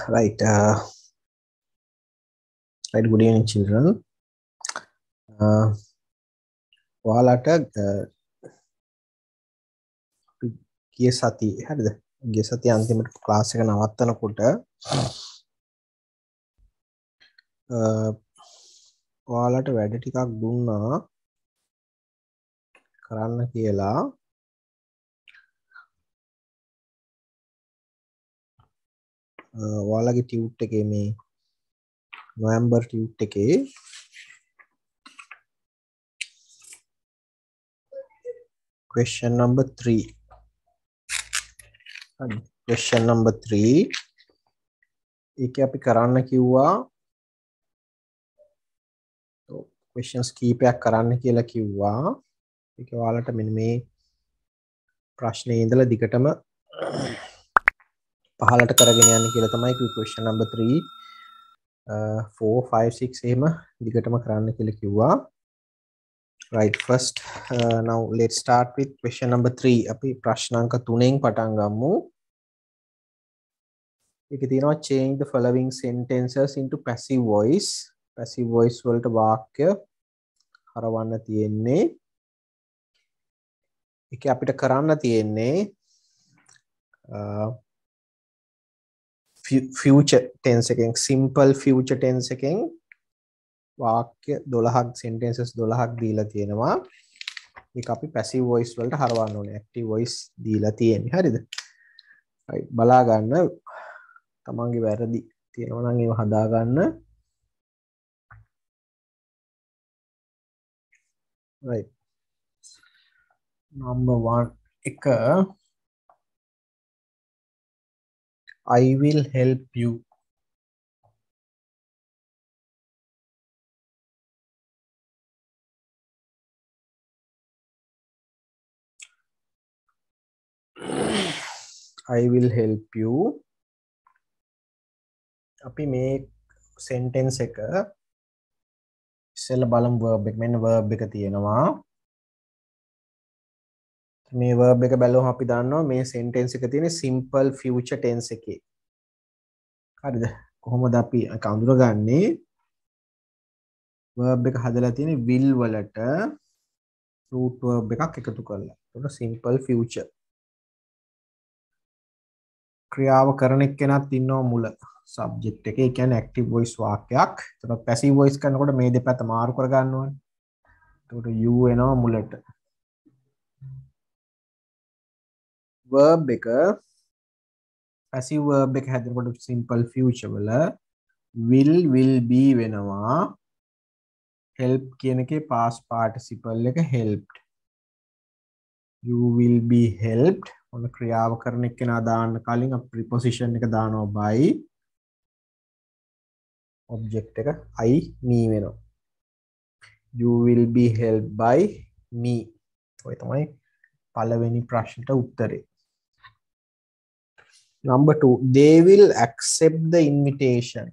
Right. Right. Good evening, children. ඔයාලට ගිය සතියේ හරිද? ගිය සතියේ අන්තිමට ක්ලාස් එක නවත්තනකොට ඔයාලට වැඩ ටිකක් දුන්නා කරන්න කියලා. ඔයාලගේ ටියුට් එකේ මේ නොවැම්බර් ටියුට් එකේ question number 3. Question number 3. ඒකේ අපි කරන්න කිව්වා questions කීපයක් කරන්න කියලා කිව්වා. ඒක ඔයාලට මෙන්න මේ ප්‍රශ්නේ ඉඳලා දිගටම පහලට කරගෙන යන්න කියලා තමයි කිව්වේ. question number 3 4 5 6 එහෙම දිගටම කරන්න කියලා කිව්වා. Right, first now let's start with question number 3. අපි ප්‍රශ්න අංක 3න් පටන් ගමු. ඒකේ තියෙනවා change the following sentences into passive voice. passive voice වලට වාක්‍ය හරවන්න තියෙන්නේ. ඒක අපිට කරන්න තියෙන්නේ future tense එකෙන් simple future tense එකෙන් වාක්‍ය 12ක් sentences 12ක් දීලා තියෙනවා. ඒක අපි passive voice වලට හරවන්න ඕනේ. active voice දීලා තියෙන්නේ. හරිද? right, බලා ගන්න තමන්ගේ වැරදි තියෙනවා නම් ඒව හදා ගන්න. right, number 1 එක I will help you. I will help you. අපි මේ sentence එක ඉස්සෙල්ලා බලමු verb එක. මෙන්න verb එක තියෙනවා. මේ verb එක බැලුවම අපි දන්නවා මේ sentence එක තියෙන්නේ simple future tense එකේ. හරිද? කොහොමද අපි ඒක අඳුරගන්නේ? verb එක හදලා තියෙන්නේ will වලට root verb එකක් එකතු කරලා. ඒක simple future. ක්‍රියාව කරන එක්කෙනත් ඉන්නවා මුල subject එකේ. ඒ කියන්නේ active voice වාක්‍යයක්. එතකොට passive voice කරනකොට මේ දෙපැත්ත මාරු කර ගන්න ඕනේ. එතකොට you එනවා මුලට. verb එක passive verb එක හැදෙනකොට simple future වල will be වෙනවා. help කියන එකේ past participle එක helped. you will be helped. ඔන්න ක්‍රියාව කරන එක්කෙනා දාන්න කලින් අපි preposition එක දානවා by. object එක I me වෙනවා. you will be helped by me. ඔය තමයි පළවෙනි ප්‍රශ්නට උත්තරේ. Number 2, they will accept the invitation.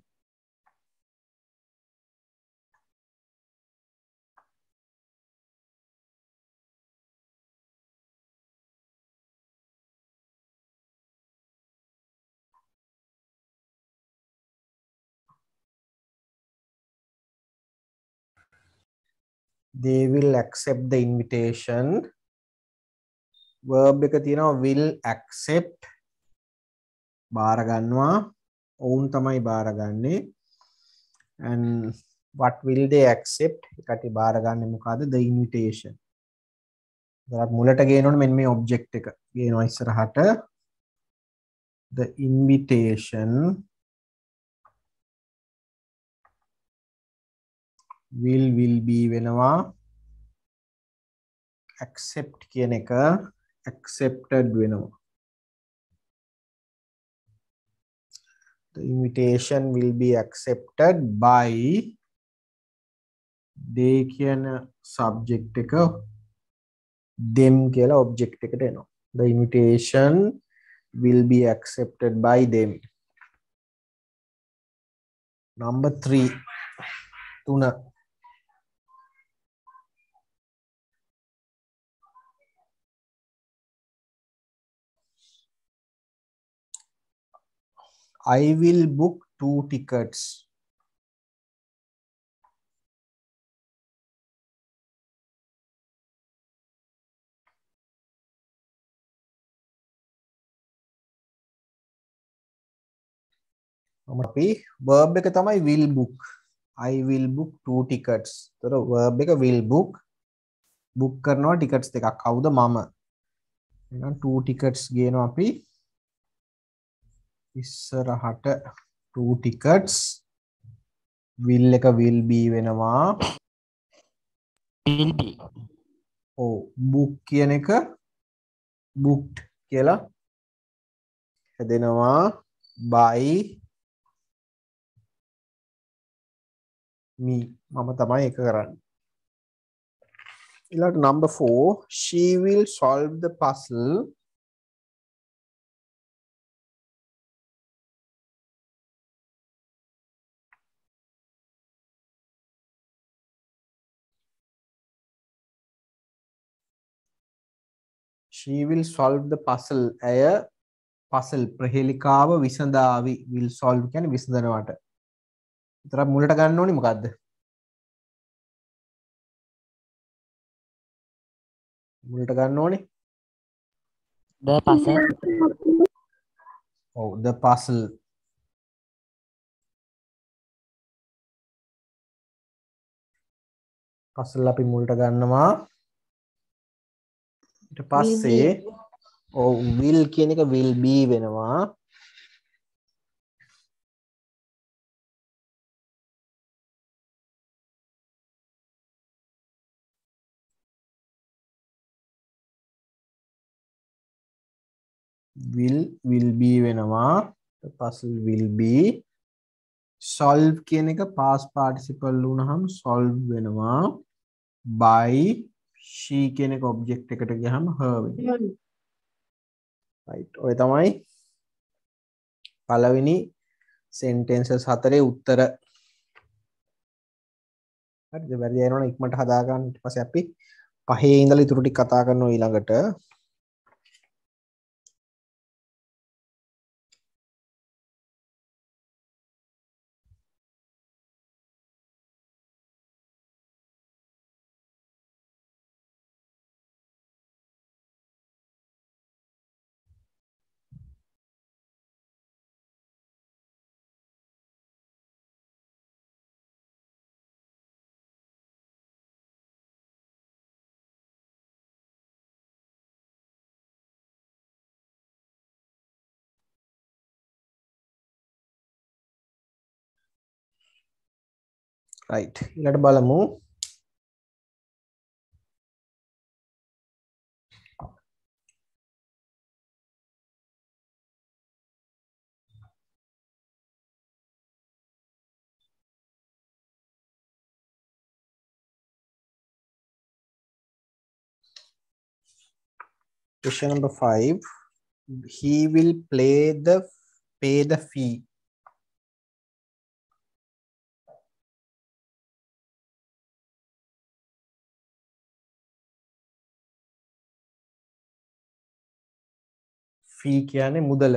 They will accept the invitation. verb එක තියෙනවා will accept. බාර ගන්නවා. ඔවුන් තමයි බාරගන්නේ. and what will they accept? එකට බාරගන්නේ මොකද්ද? the invitation. ඒකට මුලට ගේනොනේ මෙන්න මේ object එක. ගේනවා ඉස්සරහට. the invitation will be වෙනවා. accept කියන එක accepted වෙනවා. the invitation will be accepted by they කියන subject එක them කියලා object එකට එනවා. the invitation will be accepted by them. number 3 3 I I will book 2 tickets. අපි verb එක තමයි will book. I will book 2 tickets. තොර verb එක will book. book කරනවා tickets දෙකක්. කවුද මම? එහෙනම් 2 tickets ගේනවා අපි ඉස්සරහට 2 tickets. will එක will be වෙනවා. will be. ඔව් book කියන එක booked කියලා හැදෙනවා by me. මම තමයි ඒක කරන්නේ. ඊළඟට number 4 she will solve the puzzle she will solve the puzzle. ඇය puzzle ප්‍රහේලිකාව විසඳාවි. will solve කියන්නේ විසඳනවට. විතරක් මුලට ගන්න ඕනේ මොකද්ද? මුලට ගන්න ඕනේ. The puzzle. ඔව් the puzzle. puzzle අපි මුලට ගන්නවා. ඊට පස්සේ ඔව් will කියන එක will be වෙනවා. will be වෙනවා. the puzzle will be. solve කියන එක past participle වුණාම solve වෙනවා by she කියන එක object එකට ගියහම her වෙනවා. right ඔය තමයි පළවෙනි sentences හතරේ උත්තර. හරිද? වැරදි යනවනම් ඉක්මනට හදා ගන්න. ඊට පස්සේ අපි පහේ ඉඳලා ඉතුරු ටික කතා කරනවා ඊළඟට. right ඊළඟට බලමු question number 5 he will pay the fee. fee කියන්නේ මුදල.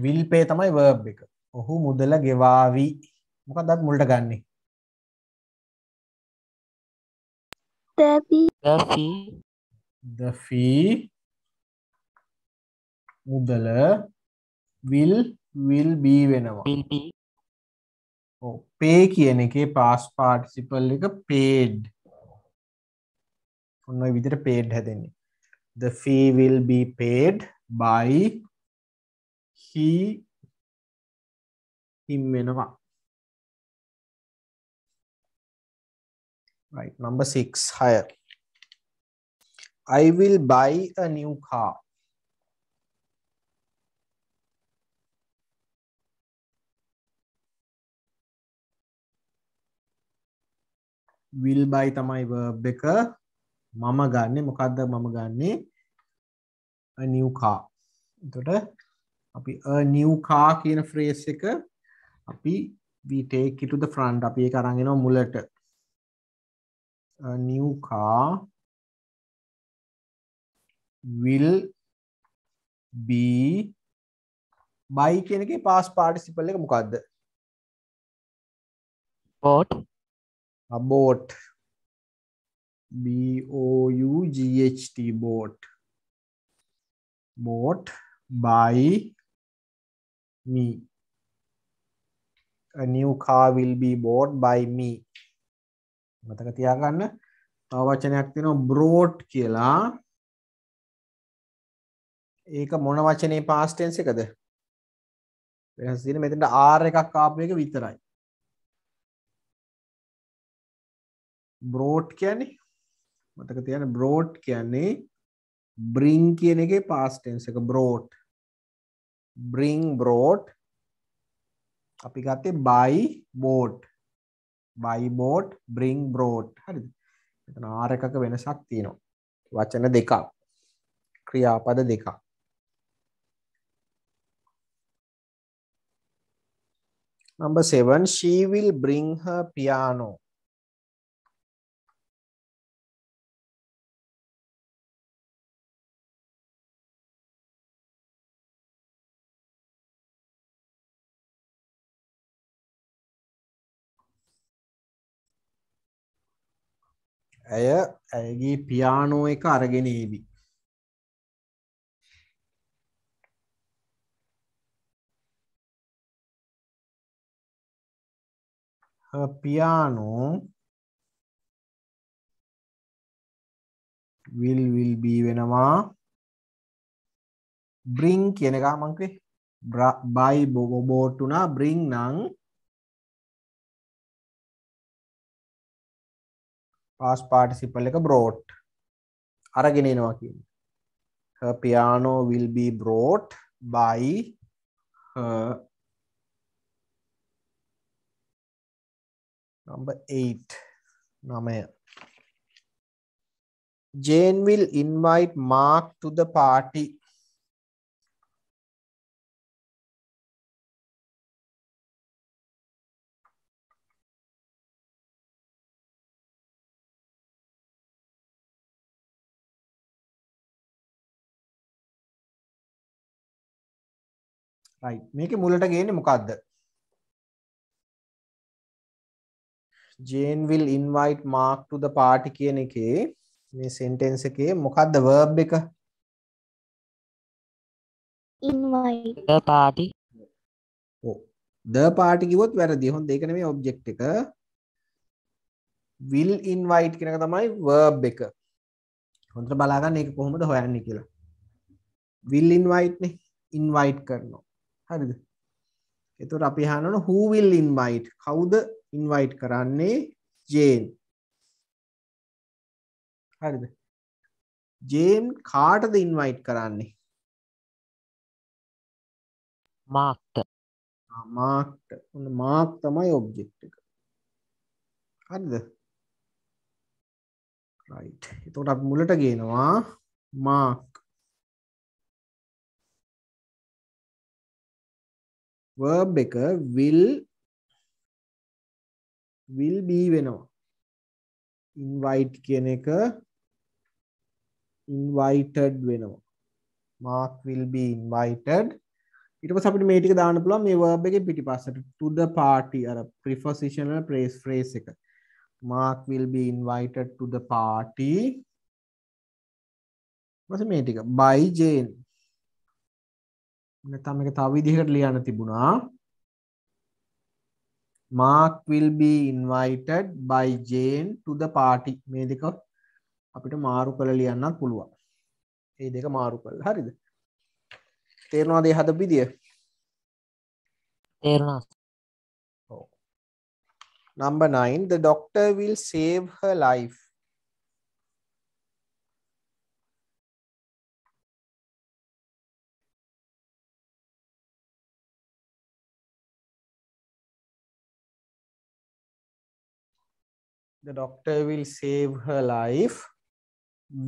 will pay තමයි verb එක. ඔහු මුදල ගෙවාවි. මොකක්ද අපි මුලට ගන්නෙ? the fee මුදල will be වෙනවා. Will be. ඔව් pay කියන එකේ past participle එක paid. ඔන්න ඔය විදිහට paid හැදෙන්නේ. The fee will be paid by him වෙනවා. right number 6 higher I will buy a new car. will buy තමයි verb එක. මම ගන්නෙ මොකද්ද මම ගන්නෙ? a new car. එතකොට අපි a new car කියන phrase එක අපි we take it to the front. අපි ඒක අරන් එනවා මුලට. a new car will be by කියන එකේ past participle එක මොකද්ද? bought, bought. B O U G H T bought. Bought by me. A new car will be bought by me. මතක තියාගන්න. තව වචනයක් තියෙනවා brought කියලා. ඒක මොන වචනේ past tense එකද? වෙනස් තියෙන මෙතනට R එකක් ආපු එක විතරයි. brought කියන්නේ මතක තියාගන්න brought කියන්නේ bring කියන එකේ past tense එක brought. bring brought අපි ගත්තේ buy bought. buy bought bring brought. හරිද? මෙතන R එකක වෙනසක් තියෙනවා. වචන දෙකක්. ක්‍රියාපද දෙකක්. Number 7, she will bring her piano. ඇයගේ පියානෝ එක අරගෙන ඒවි. Her piano will be වෙනවා bring කියන එක මං කිව්වේ buy bought උනා bring නම් past participle එක brought අරගෙන එනවා කියන්නේ. Her piano will be brought by her. Number 8. Namaya. Jane will invite Mark to the party. Right. මේකේ මුලට ගේන්නේ මොකද්ද? Jane will invite Mark to the party කියන එකේ මේ sentence එකේ මොකද්ද verb එක? invite the party, ඔව්. the party කිව්වොත් වැරදි. හොඳ ඒක නෙමෙයි object එක. will invite කියන එක තමයි verb එක. හොඳට බලා ගන්න ඒක කොහොමද හොයන්නේ කියලා. will invite නේ invite කරනවා. හරිද? එතකොට අපි අහනවා who will invite? කවුද invite කරන්නේ? Jane. හරිද? Jane කාටද invite කරන්නේ? marked, marked. mark තමයි object එක. හරිද? right. එතකොට අපි මුලට ගේනවා mark. verb එක will be වෙනවා. invite කියන එක invited වෙනවා. Mark will be invited. ඊට පස්සේ අපිට මේ ටික දාන්න පුළුවන් මේ verb එකේ පිටිපස්සට to the party අර prepositional phrase එක. Mark will be invited to the party. ඊපස්සේ මේ ටික by Jane. නැත්නම් මේක තව විදිහකට ලියන්න තිබුණා. Mark will be invited by Jane to the party. මේ දෙක අපිට මාරු කරලා ලියන්නත් පුළුවන්. මේ දෙක මාරු කරලා. හරිද? තේරෙනවද මේ හදපු විදිය? තේරුණා. ඔව්. Number 9, the doctor will save her life. The doctor will save her life.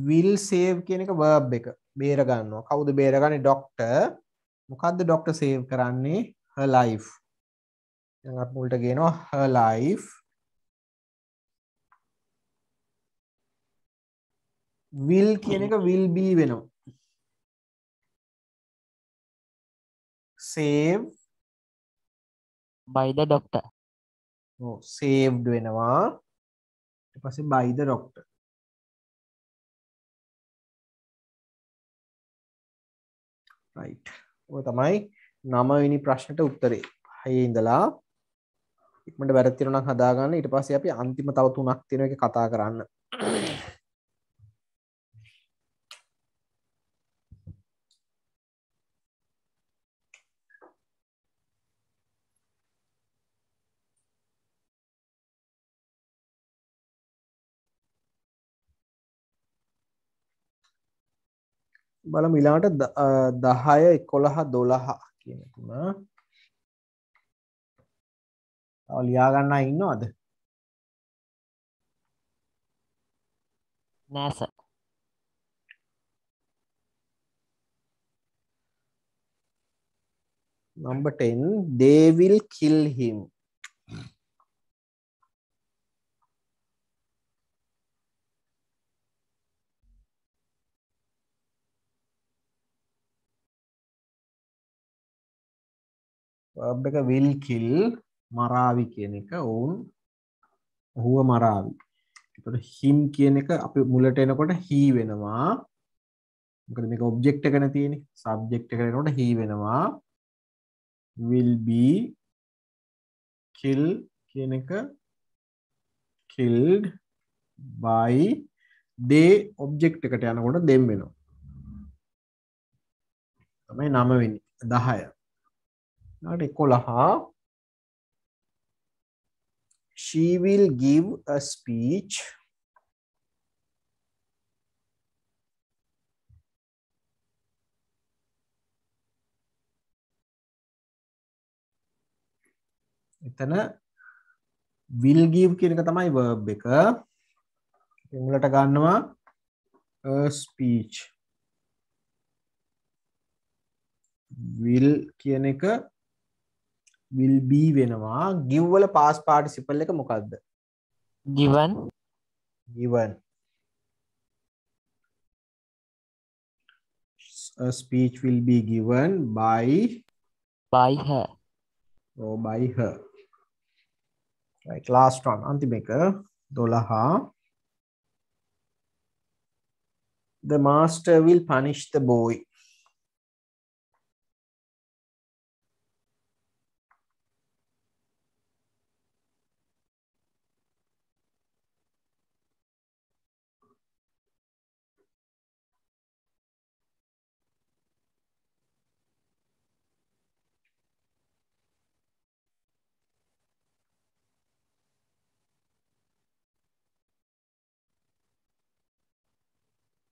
Will save කියන එක verb එක. බේර ගන්නවා. කවුද බේරගන්නේ? doctor. මොකද්ද doctor save කරන්නේ? her life. දැන් අපි මුලට ගේනවා her life. will කියන එක will be වෙනවා. save by the doctor. saved වෙනවා ඊට පස්සේ by the doctor right ඔය තමයි 9 වෙනි ප්‍රශ්නෙට උත්තරේ 6 ඉඳලා ඉක්මනට වැරදි තියෙනවා නම් හදාගන්න ඊට පස්සේ අපි අන්තිම තව 3ක් තියෙන එක කතා කරන්න බලමු ඊළඟට 10 11 12 කියන තුන තව ලියා ගන්න අය ඉන්නවද නෑ sir. number 10 they will kill him verb එක will kill මරාවි කියන එක ඔහුව මරාවි. එතකොට him කියන එක අපි මුලට එනකොට he වෙනවා. මොකද මේක object එකනේ තියෙන්නේ. subject එක එනකොට he වෙනවා. will be kill කියන එක killed by they object එකට යනකොට them වෙනවා. තමයි 9 වෙනි 10. ඊට 11 she will give a speech එතන will give කියන එක තමයි verb එක මුලට ගන්නවා a speech will කියන එක will be වෙනවා give වල past participle එක මොකක්ද given given a speech will be given by her. or by her right last one අන්තිම එක 12 the master will punish the boy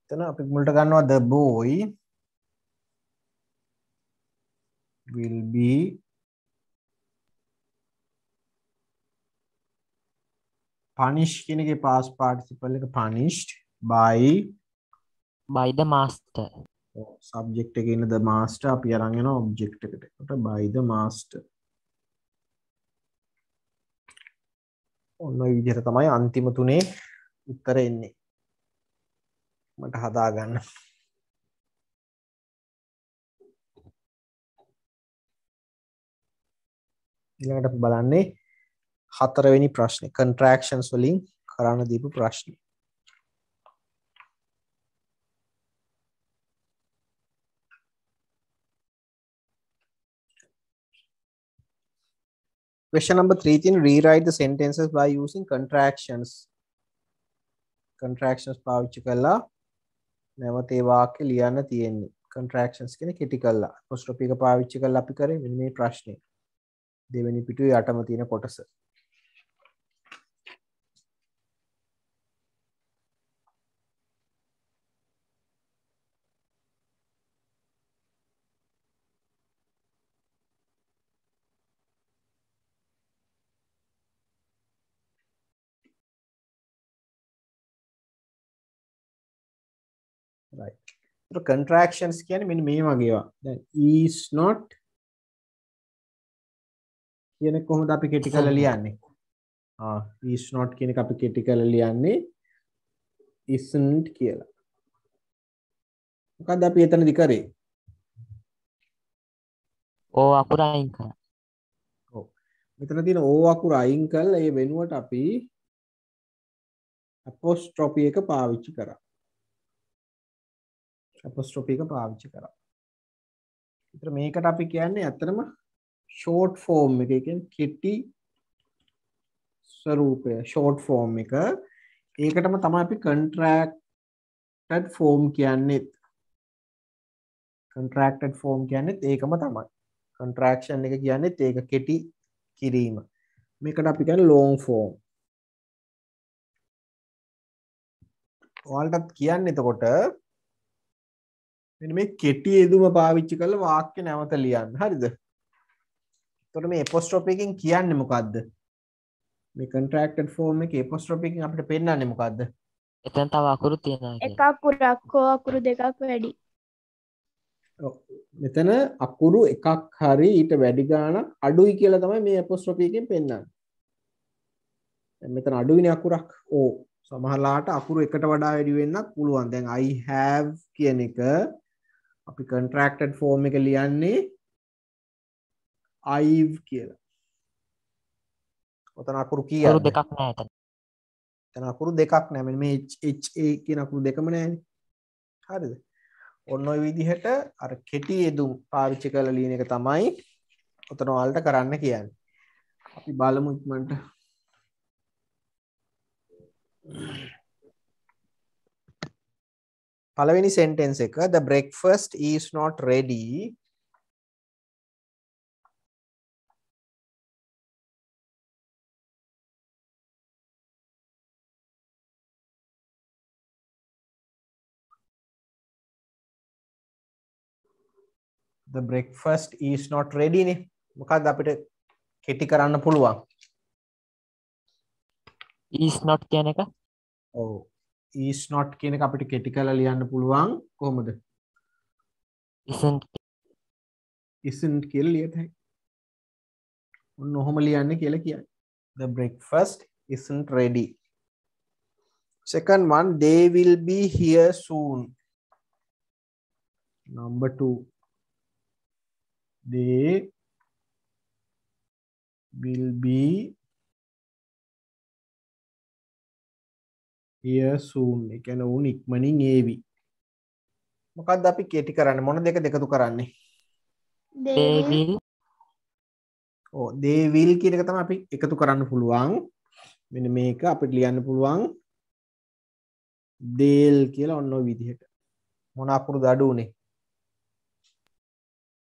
එතන අපි මුලට ගන්නවා the boy will be punished කියන එකේ past participle එක punished by the master. subject එකේ ඉන්න the master අපි අරන් යනවා object එකට. ඒකට by the master. ඔන්න ඔය විදිහට තමයි අන්තිම තුනේ උත්තර එන්නේ. මට හදා ගන්න. ඊළඟට අපි බලන්නේ 4 වෙනි ප්‍රශ්නේ contractions වලින් කරන්න දීපු ප්‍රශ්නේ. Question number 13 rewrite the sentences by using contractions. Contractions පාවිච්චි කරලා නැවත ඒ වාක්‍ය ලියන්න තියෙන්නේ. Contractions කියන්නේ කෙටි කරලා. apostrophe එක පාවිච්චි කරලා අපි කරේ මෙන්න මේ ප්‍රශ්නේ. දෙවෙනි පිටුවේ යටම තියෙන කොටස. right. So contractions කියන්නේ මෙන්න මේ වගේ ඒවා. දැන් is not කියන එක කොහොමද අපි කෙටි කරලා ලියන්නේ? is not කියන එක අපි කෙටි කරලා ලියන්නේ isn't කියලා. මොකද අපි එතනදි කරේ? ඕ අකුර අයින් කරා. ඔව්. මෙතන තියෙන O අකුර අයින් කරලා ඒ වෙනුවට අපි apostrophe එක පාවිච්චි කරා. apostrophe එක පාවිච්චි කරා. ඒතර මේකට අපි කියන්නේ ඇත්තටම short form එක. ඒ කියන්නේ කෙටි ස්වරූපය short form එක. ඒකටම තමයි අපි contracted form කියන්නේ. contracted form කියන්නේත් ඒකම තමයි. contraction එක කියන්නේත් ඒක කෙටි කිරීම. මේකට අපි කියන්නේ long form. ඔයාලටත් කියන්නේ එතකොට මෙන්න මේ කෙටි යෙදුම පාවිච්චි කරලා වාක්‍ය නැවත ලියන්න. හරිද? එතකොට මේ apostrophe එකෙන් කියන්නේ මොකද්ද? මේ contracted form එකේ apostrophe එකෙන් අපිට පෙන්නන්නේ මොකද්ද? එතන තව අකුරු තියෙනවා එක කියලා. අකුරක් හෝ අකුරු දෙකක් වැඩි. ඔව්. මෙතන අකුරු එකක් හරි ඊට වැඩි ගාණක් අඩුයි කියලා තමයි මේ apostrophe එකෙන් පෙන්නන්නේ. දැන් මෙතන අඩුයිනේ අකුරක්. ඕ සමහරලාට අකුරු එකට වඩා වැඩි වෙන්නත් පුළුවන්. දැන් I have කියන එක අපි contracted form එක ලියන්නේ I've කියලා. ඔතන අකුරු අකුරු කීයක්ද? දෙකක් නෑ එතන. එතන අකුරු දෙකක් නෑ. මෙන්න මේ HA කියන අකුරු දෙකම නෑනේ. හරිද? ඔන්න ඔය විදිහට අර කෙටි යෙදුම් පාවිච්චි කරලා ලියන එක තමයි ඔතන ඔයාලට කරන්න කියන්නේ. අපි බලමු ඉක්මනට. පළවෙනි sentence එක the breakfast is not ready. The breakfast is not ready නේ. මොකක්ද අපිට කෙටි කරන්න පුළුවන්? is not කියන එක ඔව්. is not කියන එක අපිට කෙටි කරලා ලියන්න පුළුවන් කොහොමද? isn't isn't කියලා ලියත හැකියි. ඔන්න ඔහොම ලියන්නේ කියලා කියන්නේ. The breakfast isn't ready. Second one, they will be here soon. Number 2, they will be here soon. ඒ කියන්නේ උන් ඉක්මනින් ඒවි. මොකක්ද අපි කෙටි කරන්නේ? මොන දෙක දෙකතු කරන්නේ? they They will will ඔව් they will කියන එක තමයි අපි එකතු කරන්න පුළුවන්. මෙන්න මේක අපිට ලියන්න පුළුවන් they'll කියලා ඔන්න ඔය විදිහට. මොන අකුරුද අඩු උනේ?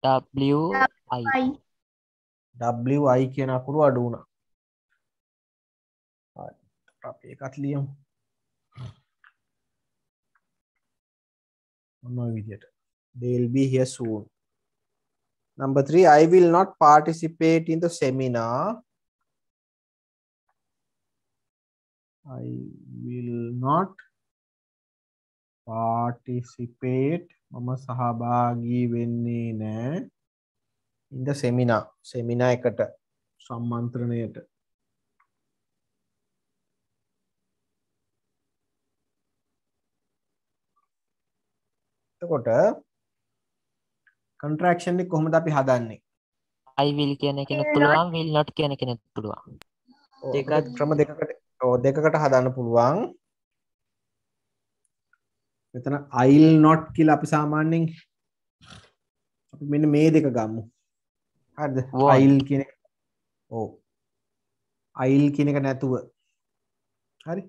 wi I. wi කියන අකුරු අඩු වුණා. හරි. අපි ඒකත් ලියමු. ඔන්න ඔය විදිහට. They'll be here soon. Number 3, I will not participate in the seminar. I will not participate. මම සහභාගී වෙන්නේ නැහැ. In the seminar. seminar එකට සම්මන්ත්‍රණයට. එතකොට contraction එක කොහොමද අපි හදන්නේ? I will කියන කෙනෙක් පුළුවන් will not කියන කෙනෙක් පුළුවන්. දෙකත් ක්‍රම දෙකකට හදන්න පුළුවන්. මෙතන I'll not කියලා අපි සාමාන්‍යයෙන් අපි මෙන්න මේ දෙක ගමු. හරිද? Won't. I'll කියන එක. ඔව්. I'll කියන එක නැතුව. හරි?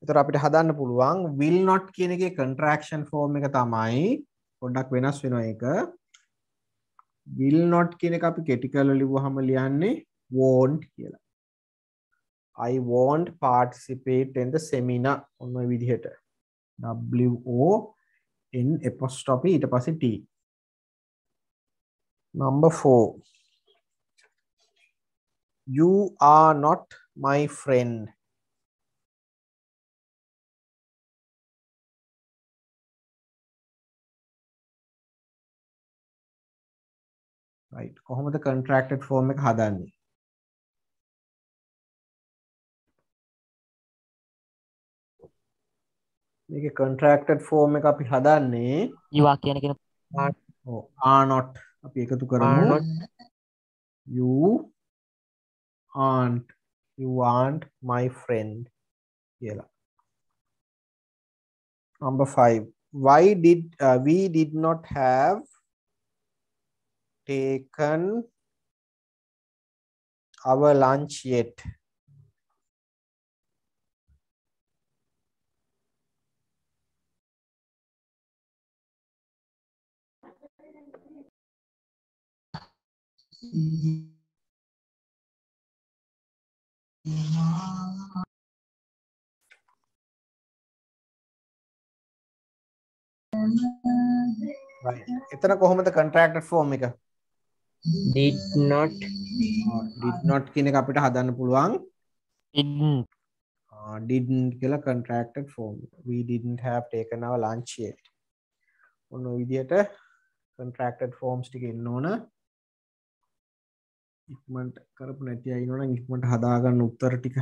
එතකොට අපිට හදන්න පුළුවන් will not කියන එකේ contraction form එක තමයි පොඩ්ඩක් වෙනස් වෙනවා ඒක. will not කියන එක අපි කෙටි කරලා ලිව්වහම ලියන්නේ won't කියලා. I won't participate in the seminar. ඔන්න ඔය විදිහට. WON apostrophe ඊට පස්සේ T. Number 4. You are not my friend. Right. කොහොමද contracted form එක හදන්නේ? මේකේ contracted form එක අපි හදන්නේ you are කියන කෙනෙක් are not අපි එකතු Are කරමු not you aren't my friend කියලා. Number 5. Why did we did not have taken our lunch yet? Right. එතන කොහොමද contracted form එක? did not did not කියන එක අපිට හදන්න පුළුවන් didn't didn't කියලා contracted form. We didn't have taken our lunch yet. ඔන්න ඔය විදිහට contracted forms ටික එන්න ඕන. ඉක්මනට කරපු නැති අය ඉන්නවනම් ඉක්මනට හදාගන්න උත්තර ටික.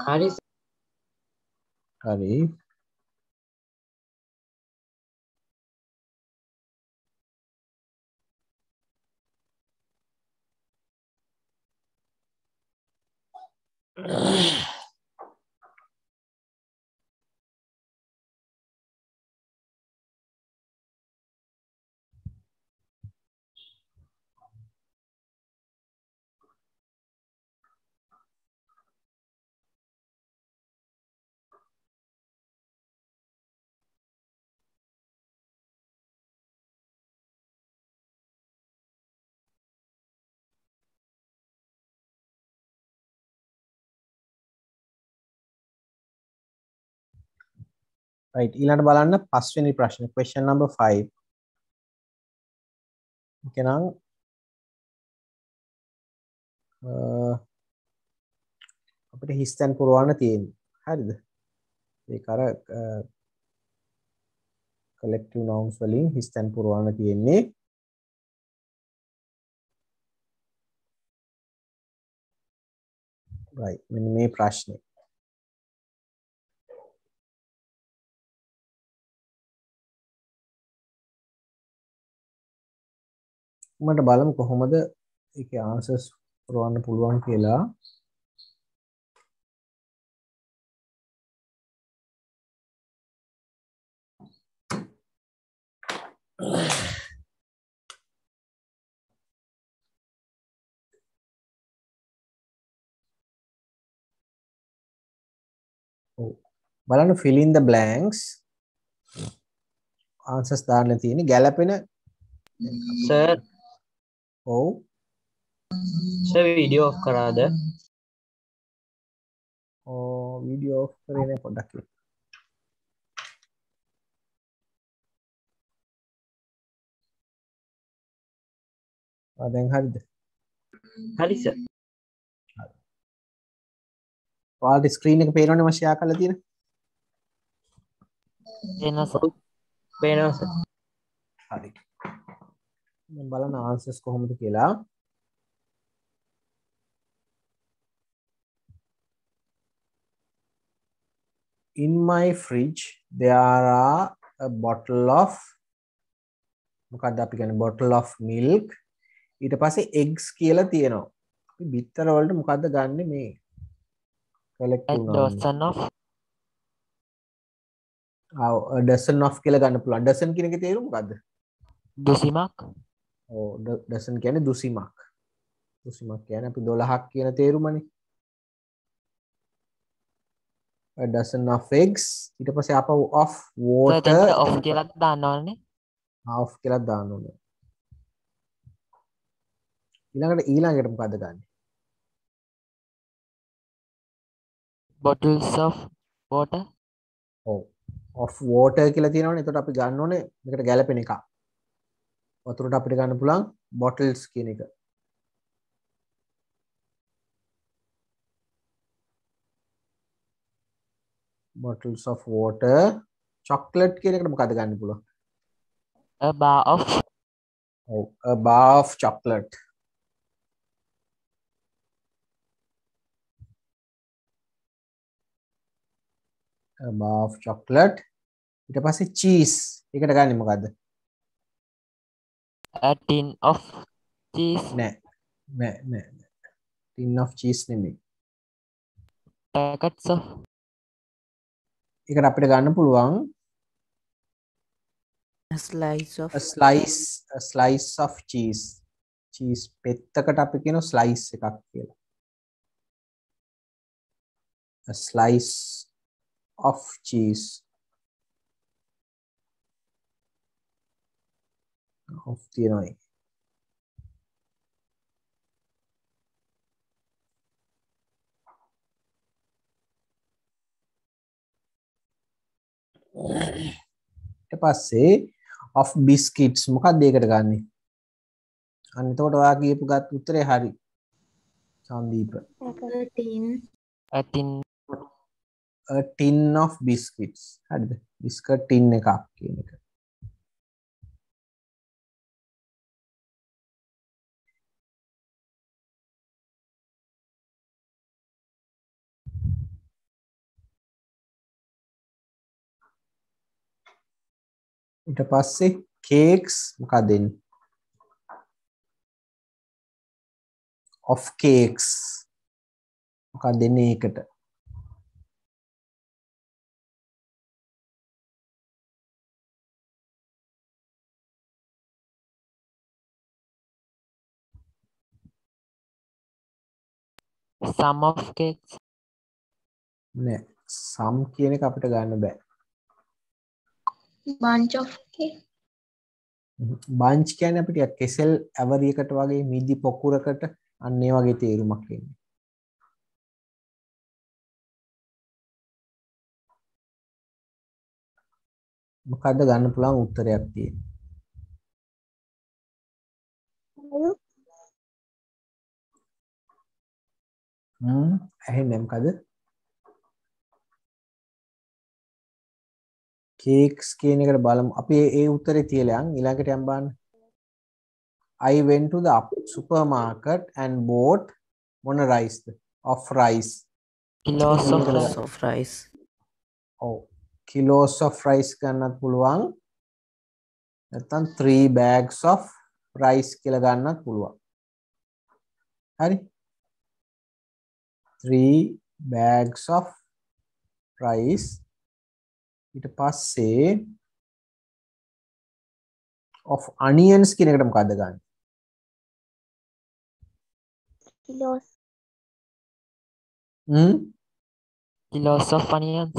හරි හරි. right ඊළඟට බලන්න පස්වෙනි ප්‍රශ්නේ question number 5. එහෙනම් අපිට හිස්තැන් පුරවන්න තියෙන්නේ. හරිද? ඒක අර collective nouns වලින් හිස්තැන් පුරවන්න තියෙන්නේ. right මෙන්න මේ ප්‍රශ්නේ. මට බලමු කොහොමද ඒකේ answers පුරවන්න පුළුවන් කියලා. බලන්න fill in the blanks answers දාන්න තියෙන්නේ ගැලපෙන sir ඔව් sir video off කරාද video off කරේ නෑ පොඩ්ඩක් ඉන්න. දැන් හරිද? හරි sir ඔයාලට ස්ක්‍රීන් එක පේනවනේ මම ෂෙයා කරලා තියෙන. එනවා sir පේනවා sir හරි. දැන් බලන්න answers කොහොමද කියලා. In my fridge there are a bottle of මොකක්ද අපි කියන්නේ bottle of milk ඊට පස්සේ eggs කියලා තියෙනවා. අපි බිත්තර වලට මොකද්ද ගන්නෙ මේ collective noun dozen of a dozen of කියලා ගන්න පුළුවන්. dozen කියන එකේ තේරුම මොකද්ද? දුසිමක් ඔව් dozen කියන්නේ දුසිමක්. දුසිමක් කියන්නේ අපි 12ක් කියන තේරුමනේ. a dozen of eggs ඊට පස්සේ අපව of water off කියලා දාන්න ඕනේ off කියලා දාන්න ඕනේ. ඊළඟට මොකද්ද ගන්නෙ? bottles of water ඔව් of water කියලා තියෙනවනේ. එතකොට අපි ගන්න ඕනේ මේකට ගැලපෙන එක. වතුරට අපිට ගන්න පුළුවන් bottles කියන එක. bottles of water. chocolate කියන එකට මොකද ගන්න පුළුවන්? A bar of ඔව්, a bar of chocolate. a bar of chocolate. ඊට පස්සේ cheese. ඒකට ගන්නේ මොකද්ද? a tin of cheese. නෑ. tin of cheese නෙමෙයි. Packets of ඒකට අපිට ගන්න පුළුවන් A slice of a slice of cheese. cheese පෙත්තකට අපි කියන slice එකක් කියලා. a slice of cheese. of තියනයි. ඊට පස්සේ of biscuits මොකක්ද ඒකට ගන්නෙ? අන්න එතකොට ඔයා කියපු ගත් උත්තරේ හරි. සංදීප. a tin a tin of biscuits. හරිද? biscuit tin එකක් කියන එක. ඊට පස්සේ cakes මොකක්ද එන්නේ? of cakes මොකක්ද එන්නේ ඒකට? some of cakes. නෑ. some කියන එක අපිට ගන්න බෑ. bunch of cake. bunch කියන්නේ අපිට කෙසෙල් ඇවරියකට වගේ මිදි පොකුරකට අන්න ඒ වගේ තේරුමක් එන්නේ. මොකද්ද ගන්න පුළුවන් උත්තරයක් තියෙන්නේ? ඇහෙන්නේ මොකද? cakes කියන එකට බලමු. අපි ඒ උත්තරේ තියලා යන් ඊළඟට යන් බලන්න. I went to the supermarket and bought මොන rice of rice. Kilos of kilos of rice. ඔව්. kilos of rice ගන්නත් පුළුවන්. නැත්නම් 3 bags of rice කියලා ගන්නත් පුළුවන්. හරි? 3 bags of rice. ඊට පස්සේ of onions කියන එකට මොකද්ද ගන්න? Kilos. kilos of onions.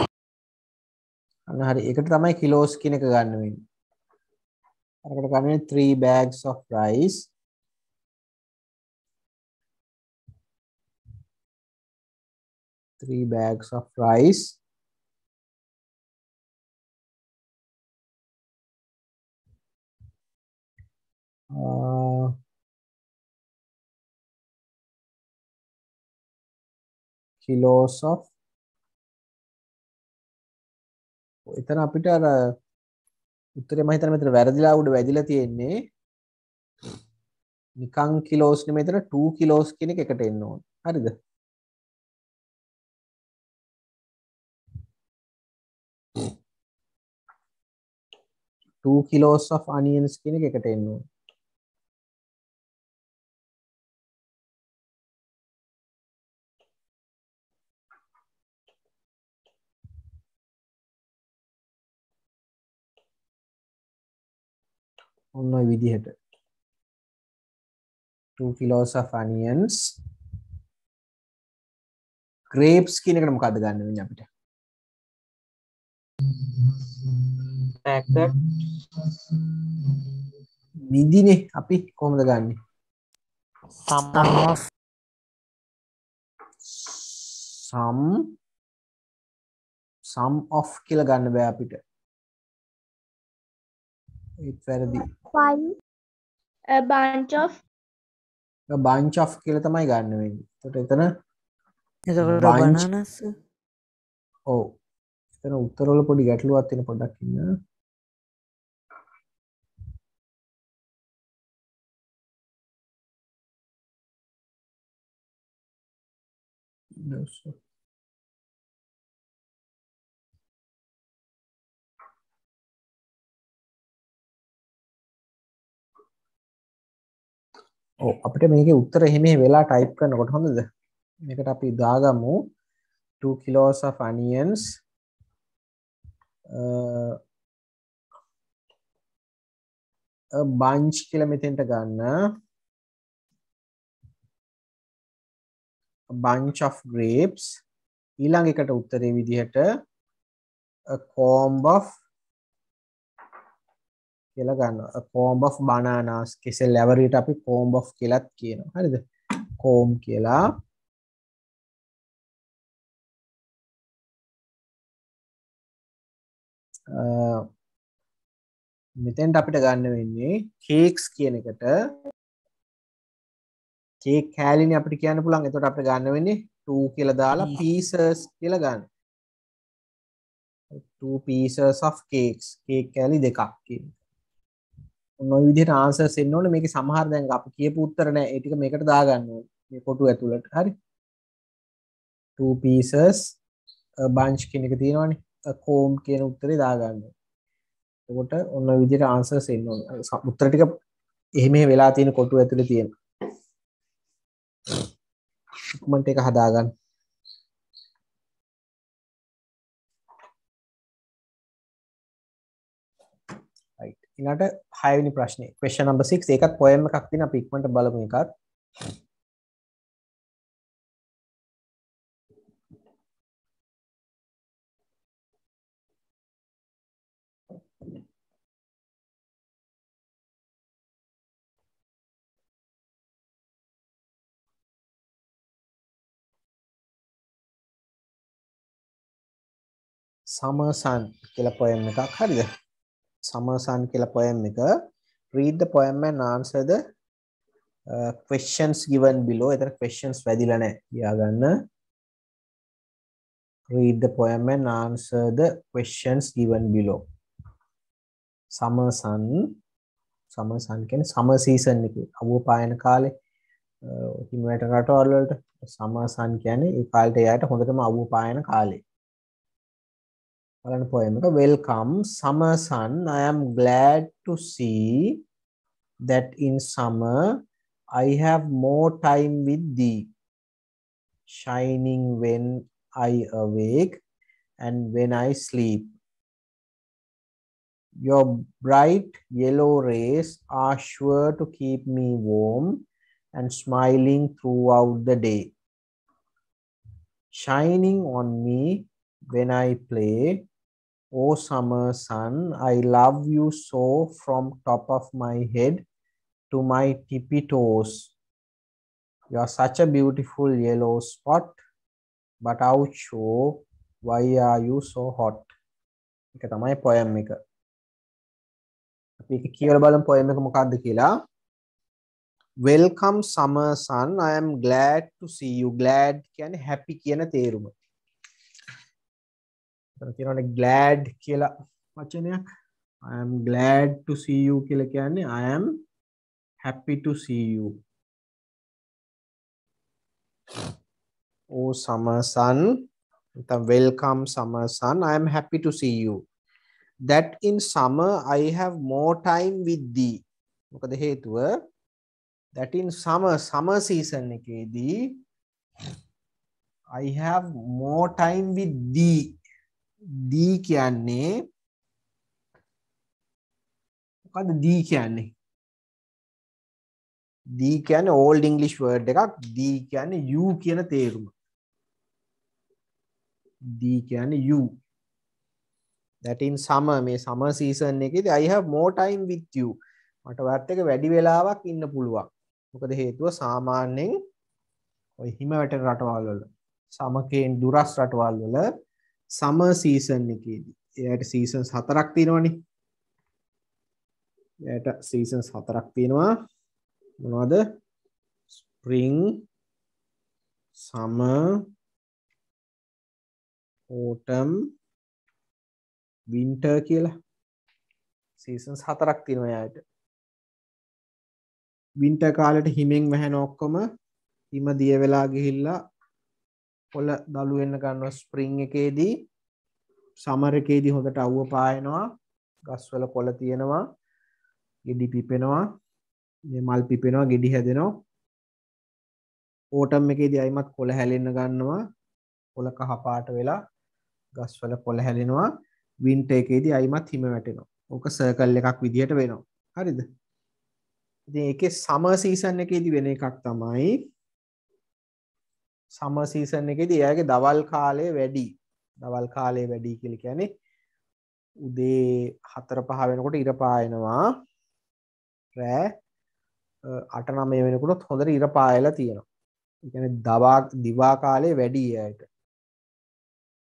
අන්න හරි. ඒකට තමයි kilos කියන එක ගන්න වෙන්නේ. අරකට ගන්නේ 3 bags of rice. Three bags of rice. Kilos of එතන අපිට අර උත්තරේ මම හිතන්නේ මෙතන වැරදිලා උඩ වැදිලා තියෙන්නේ නිකන් කිලෝස් නෙමෙයි මෙතන 2 කිලෝස් කියන එක එකට එන්න ඕන. හරිද? Two kilos of onions කියන එක එකට එන්න ඕන. ඔන්න ඔය විදිහට 2 kilos of onions. grapes කියන එකට මොකද්ද ගන්න වෙන්නේ අපිට? packet මිදිනේ අපි කොහොමද ගන්නෙ? some of some of කියලා ගන්න බෑ අපිට. ඒත් වැරදි. 5. A bunch of. a bunch of කියලා තමයි ගන්න වෙන්නේ. එතකොට එතන එතකොට bunch. bananas. ඔව්. එතන උත්තරවල පොඩි ගැටලුවක් තියෙන පොඩ්ඩක් ඉන්න. ඔව් අපිට මේකේ උත්තර එහෙම වෙලා ටයිප් කරනකොට හොඳද? මේකට අපි දාගමු 2 kilos of onions a bunch කියලා මෙතෙන්ට ගන්න. a bunch of grapes ඊළඟ එකට උත්තරේ විදිහට a comb of කියලා ගන්නවා. a comb of bananas කෙසෙල් ඇවරියට අපි comb of කියලාත් කියනවා. හරිද? comb කියලා මෙතෙන්ට අපිට ගන්න වෙන්නේ cakes කියන එකට cake කෑලිනේ අපිට කියන්න පුළුවන්. එතකොට අපිට ගන්න වෙන්නේ 2 කියලා දාලා pieces කියලා ගන්න. 2 pieces of cakes. cake කෑලි දෙකක් කියන. ඔන්න ඔය විදිහට answers එන්න ඕනේ. මේකේ සමහර දැන් අපි කියපු උත්තර නෑ. ඒ ටික මේකට දාගන්න ඕනේ. මේ කොටු ඇතුළට. හරි. 2 pieces a bunch කියන එක තියෙනවනේ. a comb කියන උත්තරේ දාගන්න ඕනේ. එතකොට ඔන්න ඔය විදිහට answers එන්න ඕනේ. උත්තර ටික එහෙම වෙලා තියෙන කොටු ඇතුලේ තියෙන. කමෙන්ට් එක හදාගන්න. right ඊළඟට 6 වෙනි ප්‍රශ්නේ question number 6 ඒකත් poem එකක් තියෙන අපි ඉක්මනට බලමු එකත්. summer sun කියලා poem එකක්. හරිද? summer sun කියලා poem එක. read the poem and answer the questions given below. එතන questions වැදිලා නැහැ. කියාගන්න. read the poem and answer the questions given below. summer sun කියන්නේ summer season එකේ අවුව පායන කාලේ හිමවැට රටවල් වලට summer sun කියන්නේ ඒ කාලේට එයාට හොඳටම අවුව පායන කාලේ. බලන්න poem එක. welcome summer sun, I am glad to see that in summer I have more time with thee, shining when I awake and when I sleep. Your bright yellow rays are sure to keep me warm and smiling throughout the day, shining on me when I play. Oh summer sun, I love you so from top of my head to my tippy toes. You are such a beautiful yellow spot, but oucho, why are you so hot? එක තමයි poem එක. අපි ඒක කියලා බලමු poem එක මොකක්ද කියලා. Welcome summer sun, I am glad to see you. Glad කියන්නේ happy කියන තේරුම. කියනවානේ glad කියලා වචනයක්. I am glad to see you කියලා කියන්නේ I am happy to see you. Oh summer sun, welcome summer sun, I am happy to see you. That in summer I have more time with thee. මොකද හේතුව? That in summer season එකේදී I have more time with thee. දී කියන්නේ මොකද්ද දී කියන්නේ? දී කියන්නේ old English word එකක්. දී කියන්නේ you කියන තේරුම. දී කියන්නේ you. That in summer මේ summer season එකේදී I have more time with you. මට ඔයත් එක්ක වැඩි වෙලාවක් ඉන්න පුළුවන්. මොකද හේතුව සාමාන්‍යයෙන් ඔය හිම වැටෙන රටවල් වල සමකේන් දුරස් රටවල් වල summer season එකේදී එයාට seasons 4ක් තියෙනවනේ. එයාට seasons 4ක් තියෙනවා. මොනවද? spring, summer, autumn winter කියලා. seasons 4ක් තියෙනවා යාට. winter කාලෙට හිමෙන් වැහෙන ඔක්කොම හිම දිය වෙලා ගිහිල්ලා පොළ දළු වෙන්න ගන්නවා ස්ප්‍රින්ග් එකේදී. සමර් එකේදී හොඳට අවුව පායනවා. ගස්වල කොළ තියෙනවා. ගෙඩි පිපෙනවා. මේ මල් පිපෙනවා, ගෙඩි හැදෙනවා. ඕටම් එකේදී අයිමත් කොළ හැලෙන්න ගන්නවා. කොළ කහ පාට වෙලා ගස්වල කොළ හැලෙනවා. වින්ටර් එකේදී අයිමත් හිම වැටෙනවා. ඕක සර්කල් එකක් විදිහට වෙනවා. හරිද? ඉතින් ඒකේ සමර් සීසන් එකේදී වෙන එකක් තමයි සමර් සීසන් එකේදී එයාගේ දවල් කාලය වැඩි. දවල් කාලය වැඩි කියලා කියන්නේ උදේ 4-5 වෙනකොට ඉර පායනවා. රෑ 8-9 වෙනකොට හොඳට ඉර පායලා තියෙනවා. ඒ කියන්නේ දිවා කාලේ වැඩි එයාට.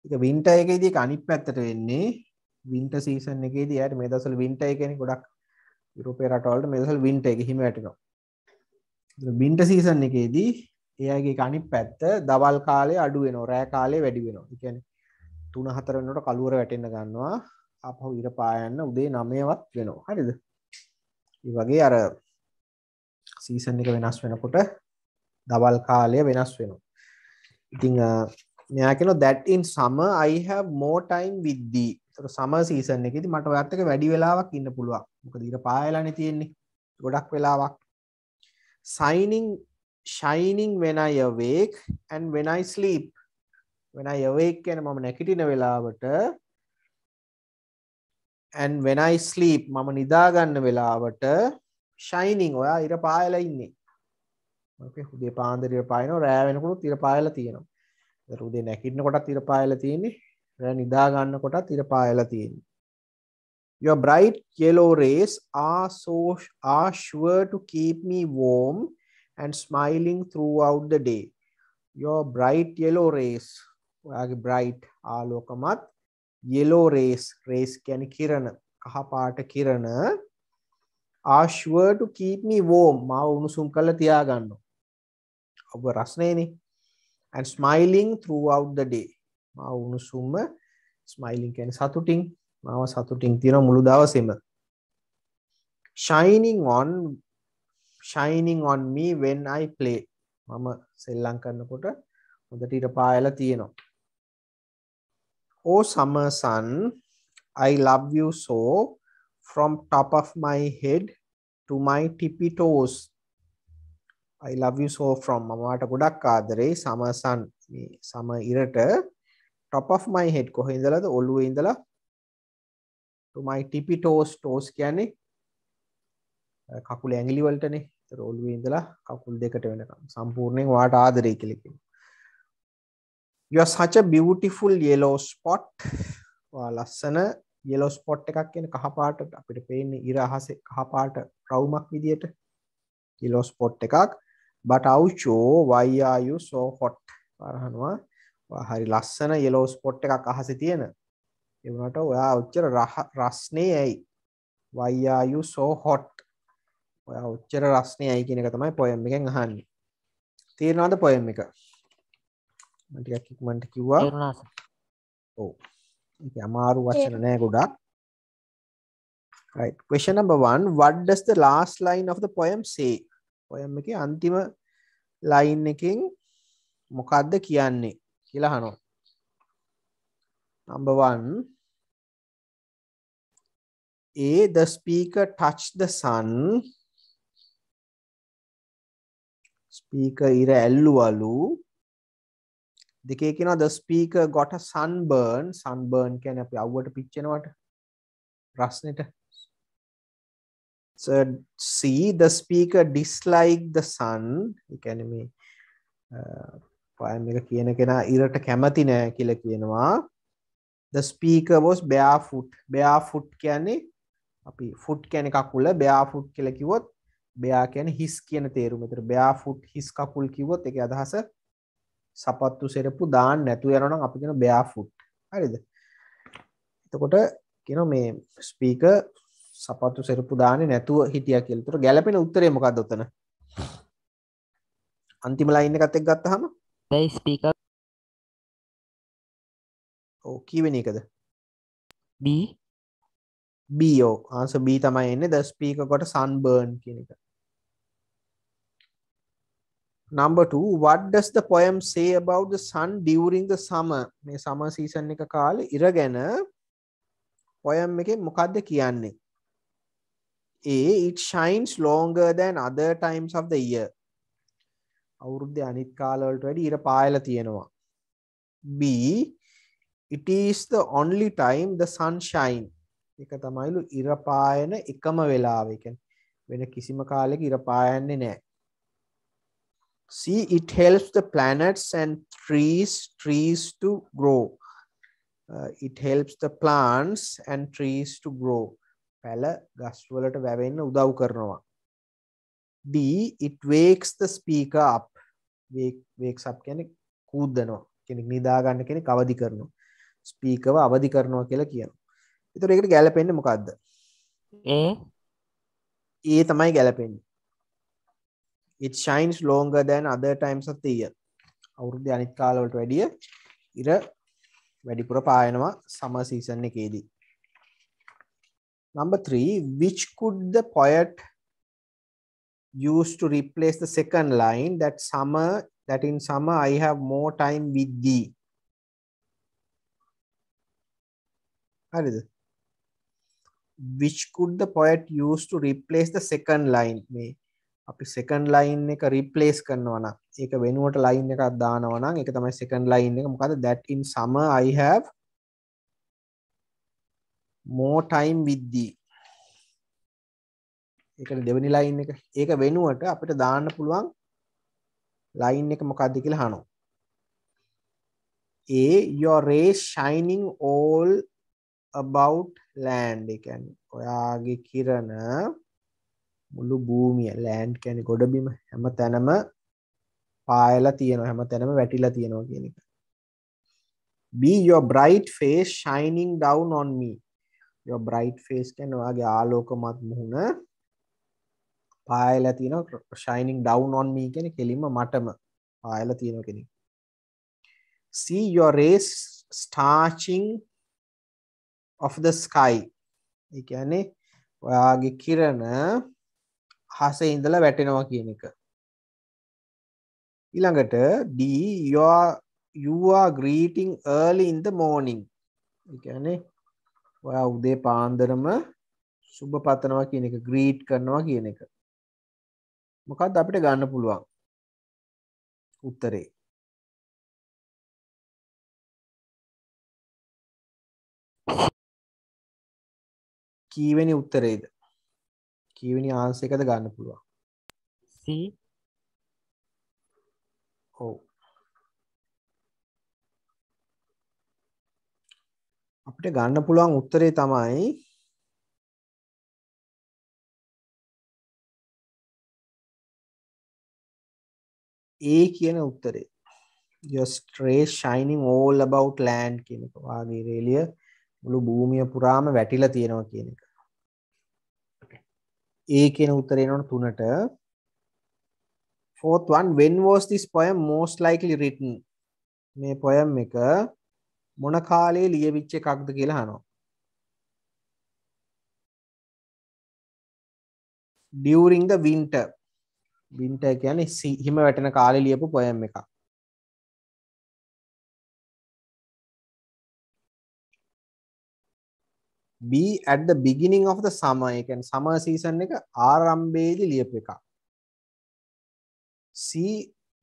ඒක වින්ටර් එකේදී ඒක අනිත් පැත්තට වෙන්නේ. වින්ටර් සීසන් එකේදී එයාට මේ දවස්වල වින්ටර් එකනේ ගොඩක් යුරෝපේ රටවල මේ දවස්වල වින්ටර් එක හිම වැටෙනවා. ඒක වින්ටර් සීසන් එකේදී එයාගේ අනිත් පැත්ත දවල් කාලේ අඩු වෙනවා. රෑ කාලේ වැඩි වෙනවා. ඒ කියන්නේ 3-4 වෙනකොට කළුවර වැටෙන්න ගන්නවා. ආපහු ඉර පායන්න උදේ 9වත් වෙනවා. හරිද? ඒ වගේ අර සීසන් එක වෙනස් වෙනකොට දවල් කාලය වෙනස් වෙනවා. ඉතින් මෙයා කියනවා that in summer I have more time with thee. ඒතර summer season එකේදී මට ඔයත් එක්ක වැඩි වෙලාවක් ඉන්න පුළුවන්. මොකද ඉර පායලානේ තියෙන්නේ. ගොඩක් වෙලාවක්. shining when I awake and when I sleep. when I awake කියන්නේ මම නැගිටින වෙලාවට and when I sleep මම නිදා ගන්න වෙලාවට shining ඔයා ඉර පායලා ඉන්නේ. ඕකේ උදේ පාන්දර ඉර පායනවා රෑ වෙනකොට ඉර පායලා තියෙනවා. ඒතර උදේ නැගිටින කොටත් ඉර පායලා තියෙන්නේ. රෑ නිදා ගන්න කොටත් ඉර පායලා තියෙන්නේ. Your bright yellow rays are sure to keep me warm and smiling throughout the day. Your bright yellow rays ඔයාගේ bright ආලෝකමත් yellow rays කියන්නේ කිරණ කහ පාට කිරණ are sure to keep me warm මාව උණුසුම් කරලා තියා ගන්නවා. ඔබ රස්නේනේ and smiling throughout the day මාව උණුසුම්ම smiling කියන්නේ සතුටින් මාව සතුටින් තියන මුළු දවසෙම. shining on me when I play මම සෙල්ලම් කරනකොට හොඳට ඉර පායලා තියෙනවා. Oh summer sun, I love you so from top of my head to my tippy toes. I love you so from මමට ගොඩක් ආදරේ summer sun මේ summer ඉරට top of my head කොහේ ඉඳලාද ඔළුවේ ඉඳලා to my tippy toes. toes කියන්නේ කකුල ඇඟිලි වලටනේ. ඒතර ඔළුවේ ඉඳලා කකුල් දෙකට වෙනකම් සම්පූර්ණයෙන් වාට ආදරේ කියලා කියනවා. You are such a beautiful yellow spot. වා ලස්සන yellow spot එකක් කියන්නේ කහ පාට අපිට පේන්නේ ඉර අහසේ කහ පාට රවුමක් විදියට yellow spot එකක්. But Aucho, why are you so hot? වරහනවා හරි ලස්සන yellow spot එකක් අහසේ තියෙන. ඒ වුණාට ඔයා ඔච්චර රස්නේ ඇයි? Why are you so hot? ඔයා ඔච්චර රස්නේ ඇයි කියන එක තමයි poem එකෙන් අහන්නේ. තේරෙනවද poem එක? මම ටිකක් ඉක්මනට කිව්වා. තේරුණා සර්. ඔව්. ඒක අමාරු වචන නෑ ගොඩක්. Right. Question number 1. What does the last line of the poem say? poem එකේ අන්තිම line එකෙන් මොකද්ද කියන්නේ කියලා අහනවා. Number 1. A. The speaker touched the sun. Speaker ඉර ඇල්ලුවලු. දෙකේ කියනවා the speaker got a sunburn. sunburn කියන්නේ අපි අවුවට පිච්චෙනවට රස්නෙට. So C. The speaker disliked the sun. ඒ කියන්නේ මේ poem එක කියන කෙනා ඉරට කැමති නෑ කියලා කියනවා. The speaker was barefoot. barefoot කියන්නේ අපි foot කියන්නේ කකුල barefoot කියලා කිව්වොත් bare කියන්නේ හිස් කියන තේරුම. ඒතර barefoot හිස් කකුල් කිව්වොත් ඒකේ අදහස සපත්තු සෙරප්පු දාන්න නැතුව යනවා නම් අපි කියන barefoot. හරිද? එතකොට කියනවා මේ ස්පීකර් සපත්තු සෙරප්පු දාන්නේ නැතුව හිටියා කියලා. ඒතර ගැළපෙන උත්තරේ මොකක්ද උතන? අන්තිම ලයින් එකත් එක්ක ගත්තාම the speaker ඔව් කීවෙනි එකද? B. B ඔව් answer B තමයි එන්නේ the speaker got sunburn කියන එක. Number 2 what does the poem say about the sun during the summer මේ summer season එක කාලේ ඉර ගැන poem එකේ මොකද්ද කියන්නේ? A it shines longer than other times of the year. අවුරුද්දේ අනිත් කාලවලට වැඩි ඉර පායලා තියෙනවා. B it is the only time the sun shine. ඒක තමයිලු ඉර පායන එකම වෙලාව. ඒ කියන්නේ වෙන කිසිම කාලයක ඉර පායන්නේ නැහැ. C it helps the planets and trees to grow. It helps the plants and trees to grow. පැල ගස් වලට වැවෙන්න උදව් කරනවා. D it wakes the speaker up. wakes up කියන්නේ කූදනවා. කෙනෙක් නිදා ගන්න කෙනෙක් අවදි කරනවා. ස්පීකර්ව අවදි කරනවා කියලා කියනවා. ඒතර ඒකට ගැලපෙන්නේ මොකද්ද? A. A තමයි ගැලපෙන්නේ. It shines longer than other times of the year. අවුරුද්දේ අනිත් කාලවලට වැඩිය ඉර වැඩිපුර පායනවා summer season එකේදී. Number 3 which could the poet use to replace the second line that in summer I have more time with thee. හරිද? which could the poet use to replace the second line මේ අපි second line එක replace කරනවා නම් ඒක වෙනුවට line එකක් දානවා නම් ඒක තමයි second line එක. මොකද that in summer I have more time with thee. ඒකට දෙවෙනි line එක. ඒක වෙනුවට අපිට දාන්න පුළුවන් line එක මොකක්ද කියලා අහනවා. A your rays shining all about land. ඒ කියන්නේ ඔයාගේ කිරණ මුළු භූමිය land කියන්නේ ගොඩබිම හැම තැනම පායලා තියෙනවා හැම තැනම වැටිලා තියෙනවා කියන එක. B your bright face shining down on me. your bright face කියන්නේ ඔයාගේ ආලෝකමත් මුහුණ පායලා තියෙනවා shining down on me කියන්නේ කෙලින්ම මටම පායලා තියෙනවා කියන එක. C your rays starching of the sky. ඒ කියන්නේ ඔයාගේ කිරණ හසේ ඉඳලා වැටෙනවා කියන එක. ඊළඟට D you are greeting early in the morning. ඒ කියන්නේ ඔයා උදේ පාන්දරම සුබ පතනවා කියන එක greet කරනවා කියන එක. මොකක්ද අපිට ගන්න පුළුවන් උත්තරේ? කීවෙනි උත්තරේද? කීවෙනි ආන්සර් එකද ගන්න පුළුවන්? C. ඔව්. අපිට ගන්න පුළුවන් උත්තරේ තමයි A කියන උත්තරේ. your rays shining all about land කියන එක. වාගේ රේලිය මුළු භූමිය පුරාම වැටිලා තියෙනවා කියන එක. A කියන උත්තරේ එනවනේ 3ට. Fourth one when was this poem most likely written? මේ poem එක මොන කාලේ ලියවිච්ච එකක්ද කියලා අහනවා. during the winter. winter කියන්නේ හිම වැටෙන කාලේ ලියපු poem එකක්. B at the beginning of the summer. ඒ කියන්නේ summer season එක ආරම්භයේදී ලියපු එකක්. C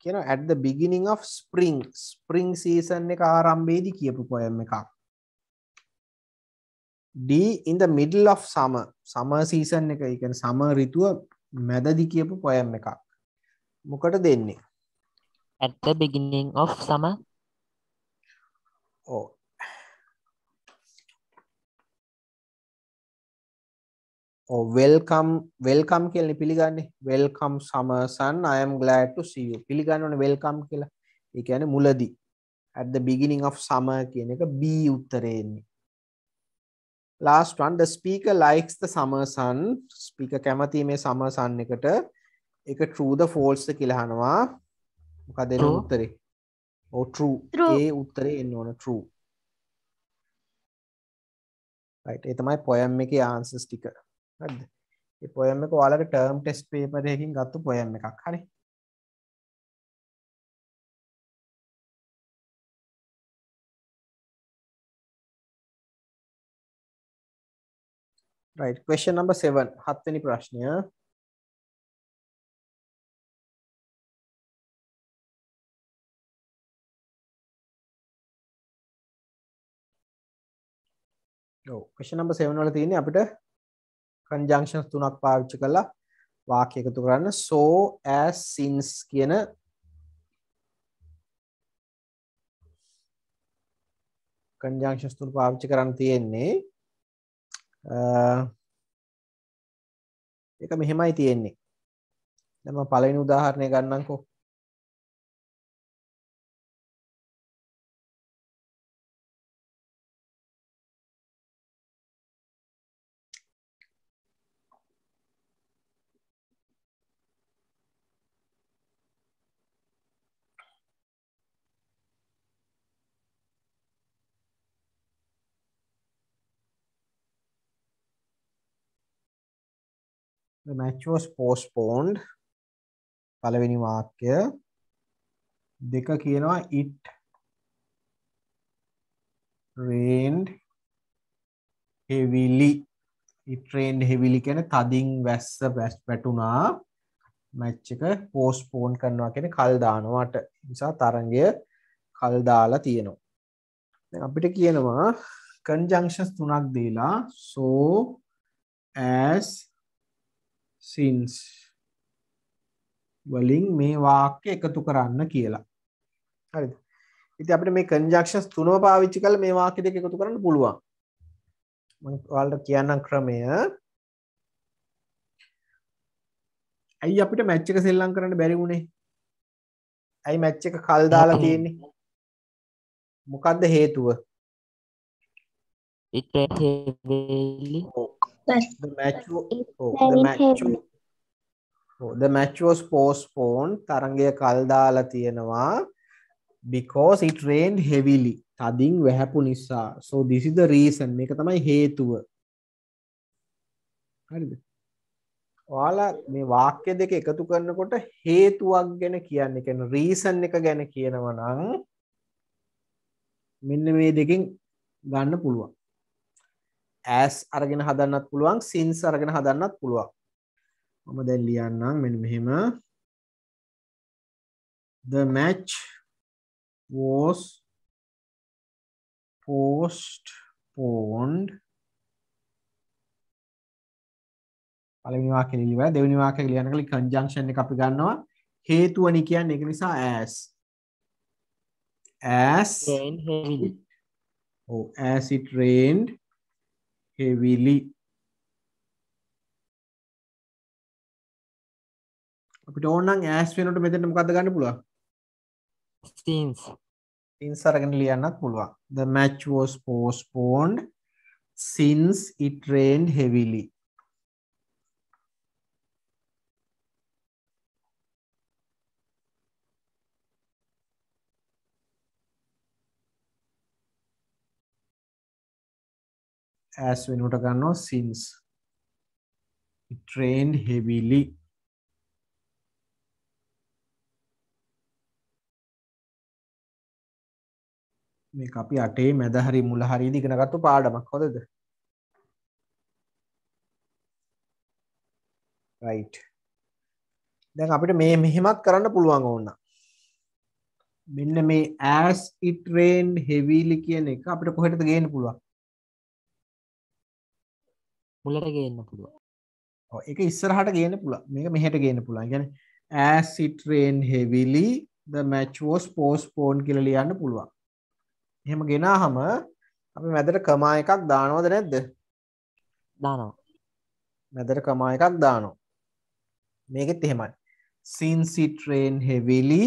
කියනවා at the beginning of spring season එක ආරම්භයේදී කියපු poem එකක්. D in the middle of summer season එක ඒ කියන්නේ summer ඍතුව මැදදී කියපු poem එකක්. මොකට දෙන්නේ? At the beginning of summer. ඔව්. welcome කියලා පිළිගන්නේ. welcome summer sun I am glad to see you. පිළිගන්නවනේ welcome කියලා. ඒ කියන්නේ මුලදී. at the beginning of summer කියන එක B උත්තරේ එන්නේ. last one the speaker likes the summer sun. speaker කැමති මේ summer sun එකට. ඒක true the false ද කියලා අහනවා. මොකද එන්නේ උත්තරේ? ඔව් true. ඒ උත්තරේ එන්න ඕන true. right ඒ තමයි poem එකේ answers ටික හරිද ඒ poem එක ඔයාලගේ term test paper එකකින් ගත්ත poem එකක් හරි right question number 7 හත්වෙනි ප්‍රශ්නය question number 7 වල තියෙන්නේ අපිට conjunctions තුනක් පාවිච්චි කරලා වාක්‍ය එකතු කරන්න so as since කියන conjunctions තුන පාවිච්චි කරන්න තියෙන්නේ ඒක මෙහෙමයි තියෙන්නේ දැන් මම පළවෙනි උදාහරණය ගන්නම්කෝ The match was postponed. පළවෙනි වාක්‍ය දෙක කියනවා it rained heavily. It rained heavily කියන්නේ තදින් වැස්ස වැටුණා. match එක postpone කරනවා කියන්නේ කල් දානවාට. නිසා තරංගය කල් දාලා තියෙනවා. දැන් අපිට කියනවා conjunctions තුනක් දීලා so as since වලින් මේ වාක්‍ය එකතු කරන්න කියලා. හරිද? ඉතින් අපිට මේ conjunctions තුනම පාවිච්චි කරලා මේ වාක්‍ය දෙක එකතු කරන්න පුළුවන්. මම ඔයාලට කියන්නම් ක්‍රමය. ඇයි අපිට match එක සෙල්ලම් කරන්න බැරි වුනේ? ඇයි match එක කල් දාලා තියෙන්නේ? මොකද්ද හේතුව? It rained heavily. The match was postponed. තරංගය කල් දාලා තියෙනවා because it rained heavily. තදින් වැහැපු නිසා. So this is the reason. මේක තමයි හේතුව. හරිද? ඔයාලා මේ වාක්‍ය දෙක එකතු කරනකොට හේතුවක් ගැන කියන්නේ කියන්නේ reason එක ගැන කියනවා නම් මෙන්න මේ දෙකෙන් ගන්න පුළුවන්. as අරගෙන හදන්නත් පුළුවන් since අරගෙන හදන්නත් පුළුවන්. මම දැන් ලියන්නම් මෙන්න මෙහෙම. The match was postponed. පළවෙනි වාක්‍යෙ ලියලා දෙවෙනි වාක්‍යෙ ලියනකොට conjunction එක අපි ගන්නවා හේතුවනි කියන්නේ ඒක නිසා as Rained heavily. as it rained heavily. අපිට ඕන නම් as වෙනකොට මෙතන මොකද්ද ගන්න පුළුවන්? since අරගෙන ලියන්නත් පුළුවන්. The match was postponed since it rained heavily. as වෙනකොට ගන්නවා since it rained heavily. මේක අපි අටේ මැද හරි මුල හරියදී ඉගෙන ගත්ත පාඩමක් හොඳද? right. දැන් අපිට මේ මෙහෙමත් කරන්න පුළුවන් ඕන. මෙන්න මේ as it rained heavily කියන එක අපිට කොහෙටද ගේන්න පුළුවන්? මුලට ගේන්න පුළුවන්. ඔව් ඒක ඉස්සරහට ගේන්න පුළුවන්. මේක මෙහෙට ගේන්න පුළුවන්. ඒ කියන්නේ as it rained heavily the match was postponed කියලා ලියන්න පුළුවන්. එහෙම ගෙනාවම අපි මැදට කමා එකක් දානවද නැද්ද? දානවා. මැදට කමා එකක් දානවා. මේකෙත් එහෙමයි. since it rained heavily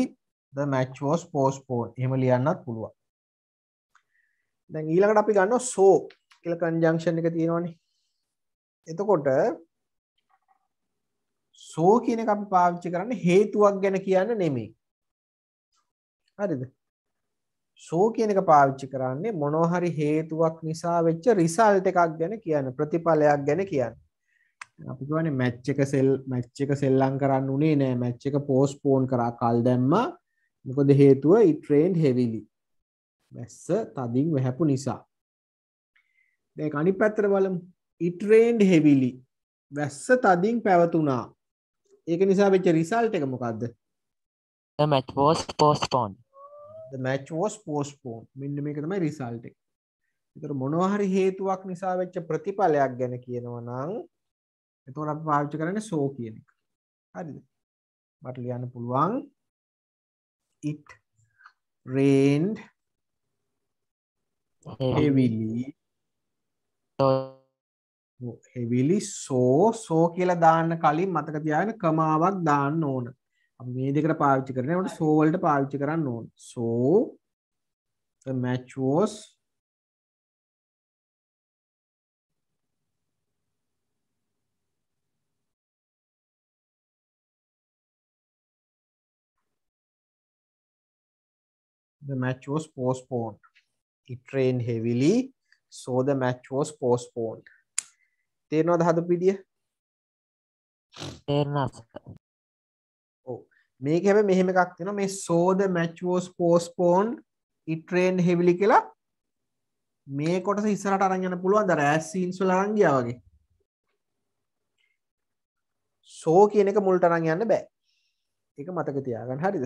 the match was postponed. එහෙම ලියන්නත් පුළුවන්. දැන් ඊළඟට අපි ගන්නවා so කියලා conjunction එක තියෙනවනේ. එතකොට so කියන එක අපි පාවිච්චි කරන්නේ හේතුවක් ගැන කියන්න නෙමෙයි. හරිද? so කියන එක පාවිච්චි කරන්නේ මොනවා හරි හේතුවක් නිසා වෙච්ච රිසල්ට් එකක් ගැන කියන්න ප්‍රතිඵලයක් ගැන කියන්න. අපි කියන්නේ මැච් එක සෙල්ලම් කරන්න උනේ නෑ මැච් එක පෝස්ට්පෝන් කරා කල් දැම්මා මොකද හේතුව it rained heavily වැස්ස තදින් වැහැපු නිසා. දැන් අනිත් පැත්තට බලමු it rained heavily වැස්ස තදින් පැවතුණා. ඒක නිසා වෙච්ච රිසල්ට් එක මොකද්ද? The match was postponed. The match was postponed. මෙන්න මේක තමයි රිසල්ට් එක. ඒතර මොනවා හරි හේතුවක් නිසා වෙච්ච ප්‍රතිඵලයක් ගැන කියනවා නම් එතකොට අපි පාවිච්චි කරන්නේ so කියන එක. හරිද? මට ලියන්න පුළුවන් it rained heavily. heavily so කියලා දාන්න කලින් මතක තියාගන්න කමාවක් දාන්න ඕන. අපි මේ දෙකට පාවිච්චි කරන්නේ ඒකට so වලට පාවිච්චි කරන්න ඕන. So the match was postponed. It rained heavily, so the match was postponed. තේරෙනවද හදපු විදිය? තේරුණා. ඔව්. මේක හැබැයි මෙහෙම එකක් තියෙනවා මේ so the match was postponed it rained heavily කියලා මේ කොටස ඉස්සරහට අරන් යන්න පුළුවන් ද as scenes වල අරන් ගියා වගේ. so කියන එක මුලට අරන් යන්න බෑ. ඒක මතක තියාගන්න. හරිද?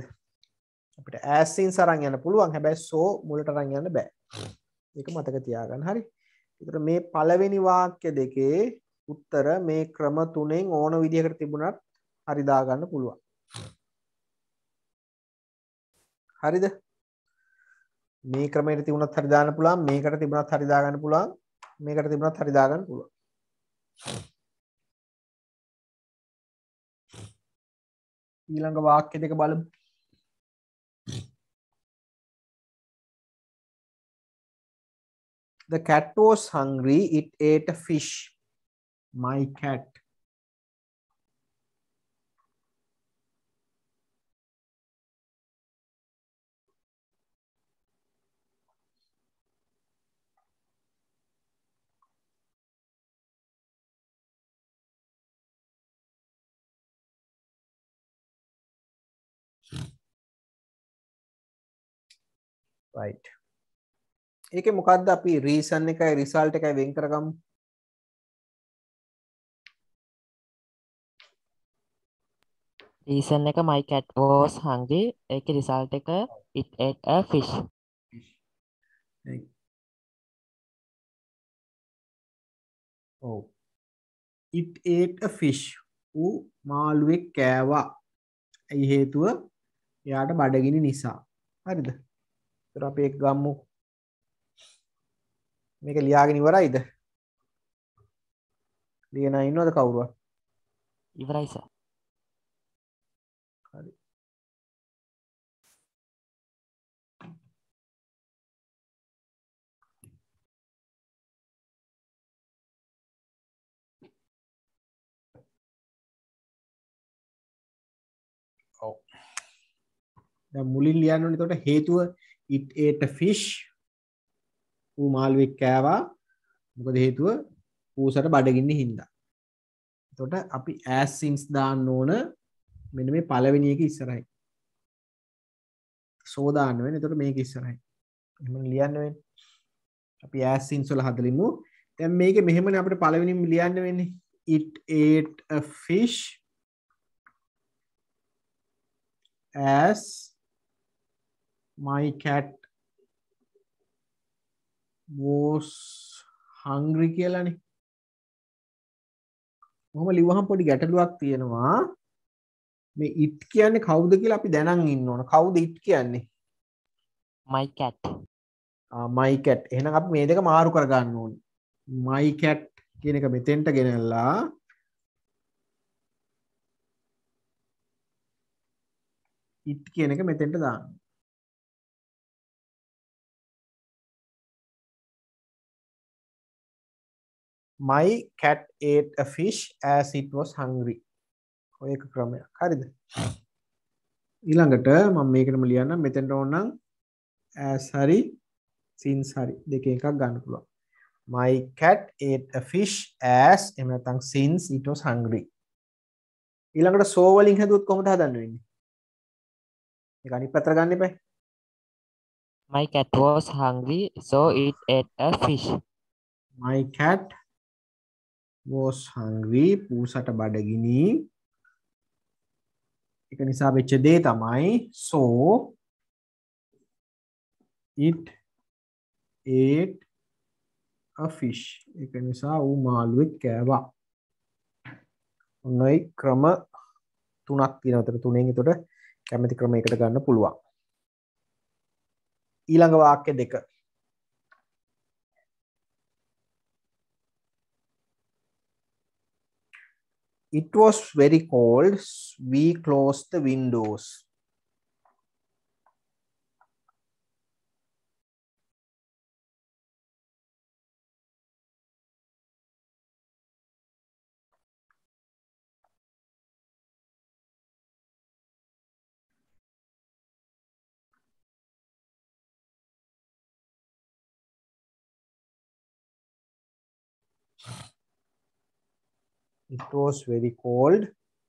අපිට as scenes අරන් යන්න පුළුවන්. හැබැයි so මුලට අරන් යන්න බෑ. ඒක මතක තියාගන්න. හරි. ඒතර මේ පළවෙනි වාක්‍ය දෙකේ උත්තර මේ ක්‍රම තුනෙන් ඕන විදිහකට තිබුණත් හරි දාගන්න පුළුවන්. හරිද? මේ ක්‍රමයට තිබුණත් හරි දාන්න පුළුවන්. මේකට තිබුණත් හරි දාගන්න පුළුවන්. මේකට තිබුණත් හරි දාගන්න පුළුවන්. ඊළඟ වාක්‍ය දෙක බලමු. The cat was hungry. It ate a fish. My cat. Right. ඒකේ මොකද්ද අපි රීසන් එකයි රිසල්ට් එකයි වෙන් කරගමු. Reason එක my cat was hungry. ඒකේ result එක it ate a fish. ඔව්. it ate a fish. ඌ මාළුවෙක් කෑවා. ඒ හේතුව එයාට බඩගිනි නිසා. හරිද? ඒතර අපි ඒක ගමු. මේක ලියාගෙන ඉවරයිද? ලියන අය ඉන්නවද කවුරුවත්? ඉවරයි සර්. හරි. ඔව්. දැන් මුලින් ලියන්න ඕනේ එතකොට හේතුව it ate a fish. ඌ මාළුවෙක් කෑවා. මොකද හේතුව ඌසට බඩගින්න හින්දා. එතකොට අපි as since දාන්න ඕන මෙන්න මේ පළවෙනි එක ඉස්සරහින්. so දාන්න වෙන්නේ. එතකොට මේක ඉස්සරහින්. එහෙම ලියන්න වෙන්නේ. අපි as since වල හදලිමු. දැන් මේකේ මෙහෙමනේ අපිට පළවෙනිම ලියන්න වෙන්නේ. it ate a fish as my cat was hungry කියලානේ. කොහොම ලිව්වහම පොඩි ගැටලුවක් තියෙනවා. මේ it කියන්නේ කවුද කියලා අපි දැනන් ඉන්න ඕන. කවුද it කියන්නේ? My cat. my cat. එහෙනම් අපි මේ දෙක මාරු කර ගන්න ඕනේ. my cat කියන එක මෙතෙන්ට ගෙනල්ලා it කියන එක මෙතෙන්ට දාන්න. My cat ate a fish as it was hungry. ඔය එක ක්‍රමයක්. හරිද? ඊළඟට මම මේකටම ලියන්නම්. මෙතෙන්ට ඕනනම් as hari since hari දෙකෙන් එකක් ගන්න පුළුවන්. My cat ate a fish as එහෙම නැත්නම් since it was hungry. ඊළඟට so වලින් හදුවොත් කොහොමද හදන්න වෙන්නේ? ඒක අනිත් පැත්තට ගන්න එපා. My cat was hungry, so it ate a fish. My cat was hungry පූසට බඩගිනි. ඒක නිසා වෙච්ච දේ තමයි so it ate a fish. ඒක නිසා ඌ මාළුවෙක් කෑවා. ඔන්නයි ක්‍රම තුනක් තියෙනවා. ඒතර තුනෙන් එතකොට කැමති ක්‍රමයකට ගන්න පුළුවන්. ඊළඟ වාක්‍ය දෙක. It was very cold. We closed the windows. It was very cold.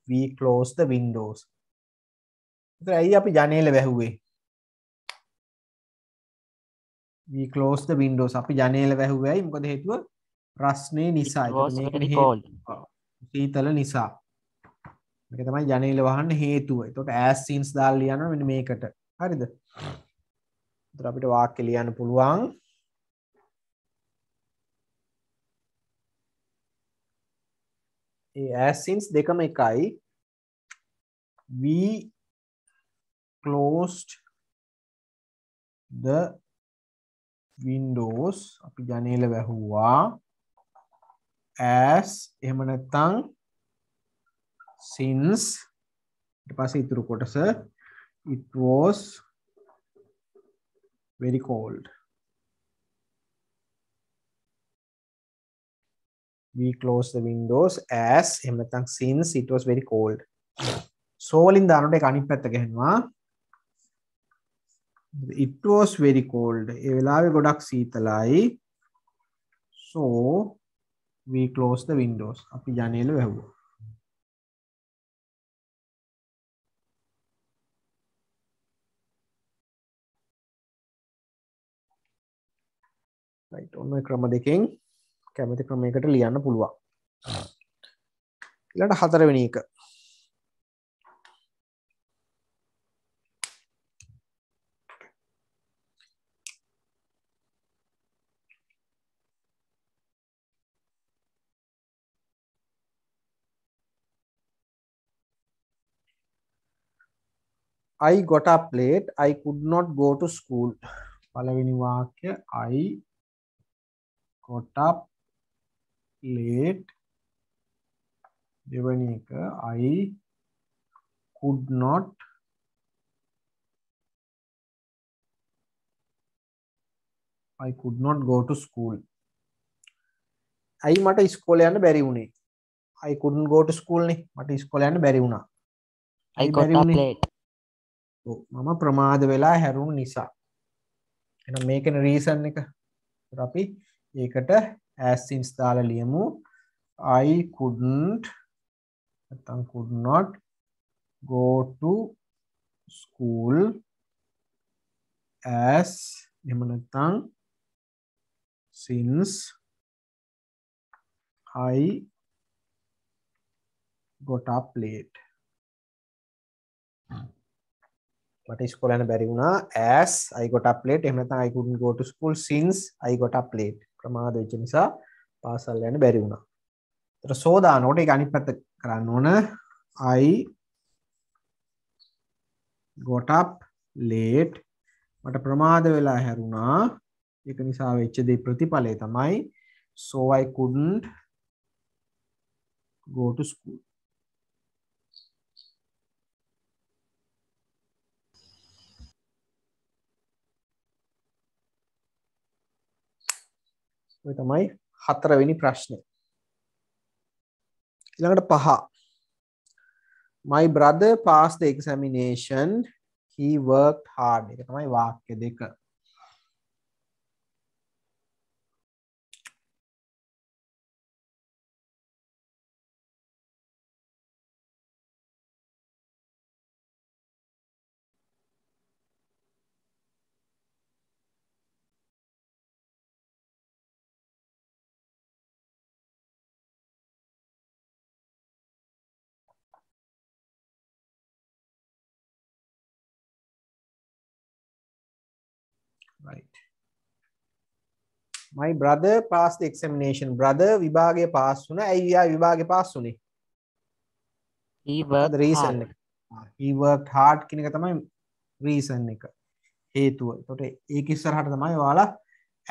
We closed the windows. ඉතින් ඇයි අපි ජනේල වැහුවේ? We closed the windows. අපි ජනේල වැහුවේයි මොකද හේතුව? ප්‍රශ්නේ නිසා. It was ඒකට very මේකනේ cold. සීතල නිසා. මේක තමයි ජනේල වහන්න හේතුව. එතකොට as since දාලා ලියනවා මෙන්න මේකට. හරිද? එතකොට අපිට වාක්‍ය ලියන්න පුළුවන්. as since දෙකම එකයි. We closed the windows. අපි ජනේල වැහුවා. as එහෙම නැත්නම් since ඊට පස්සේ ඉතුරු කොටස it was very cold. We closed the windows as එහෙම නැත්නම් since it was very cold. so වලින් දානකොට ඒක අනිත් පැත්ත ගහනවා. It was very cold. ඒ වෙලාවේ ගොඩක් සීතලයි. So we closed the windows. අපි ජනේල වැහුවා. right ඔන්න ක්‍රම දෙකෙන් කැමති ක්‍රමයකට ලියන්න පුළුවන්. ඊළඟ හතරවෙනි එක. I got up late. I could not go to school. පළවෙනි වාක්‍ය I got up late. දෙවෙනි එක I could not go to school. ඇයි මට ඉස්කෝලේ යන්න බැරි වුණේ? I couldn't go to school නේ. මට ඉස්කෝලේ යන්න බැරි වුණා. I got up late. මම ප්‍රමාද වෙලා හැරුණු නිසා. එහෙනම් මේකේ රීසන් එක. ඒත් අපි ඒකට as since දාලා ලියමු. I couldn't නැත්නම් could not go to school as එහෙම නැත්නම් since I got up late. මට ඉස්කෝලේ යන්න බැරි වුණා as I got up late. එහෙම නැත්නම් I couldn't go to school since I got up late. ප්‍රමාද වෙච්ච නිසා පාසල් යන්න බැරි වුණා. ඒතර so දානකොට ඒක අනිත් පැත්ත කරන්න ඕන. I got up late. මට ප්‍රමාද වෙලා හැරුණා. ඒක නිසා වෙච්ච දේ ප්‍රතිඵලය තමයි so I couldn't go to school. ඔය තමයි හතරවෙනි ප්‍රශ්නේ. ඊළඟට පහ. My brother passed the examination. He worked hard. ඒක තමයි වාක්‍ය දෙක. right. My brother passed the examination. Brother විභාගය pass වුණා. ඇයි යා විභාගය pass වුනේ? He මොකද worked reason hard. එක? He worked hard කියන එක තමයි reason එක. හේතුව. එතකොට ඒක ඉස්සරහට තමයි ඔයාලා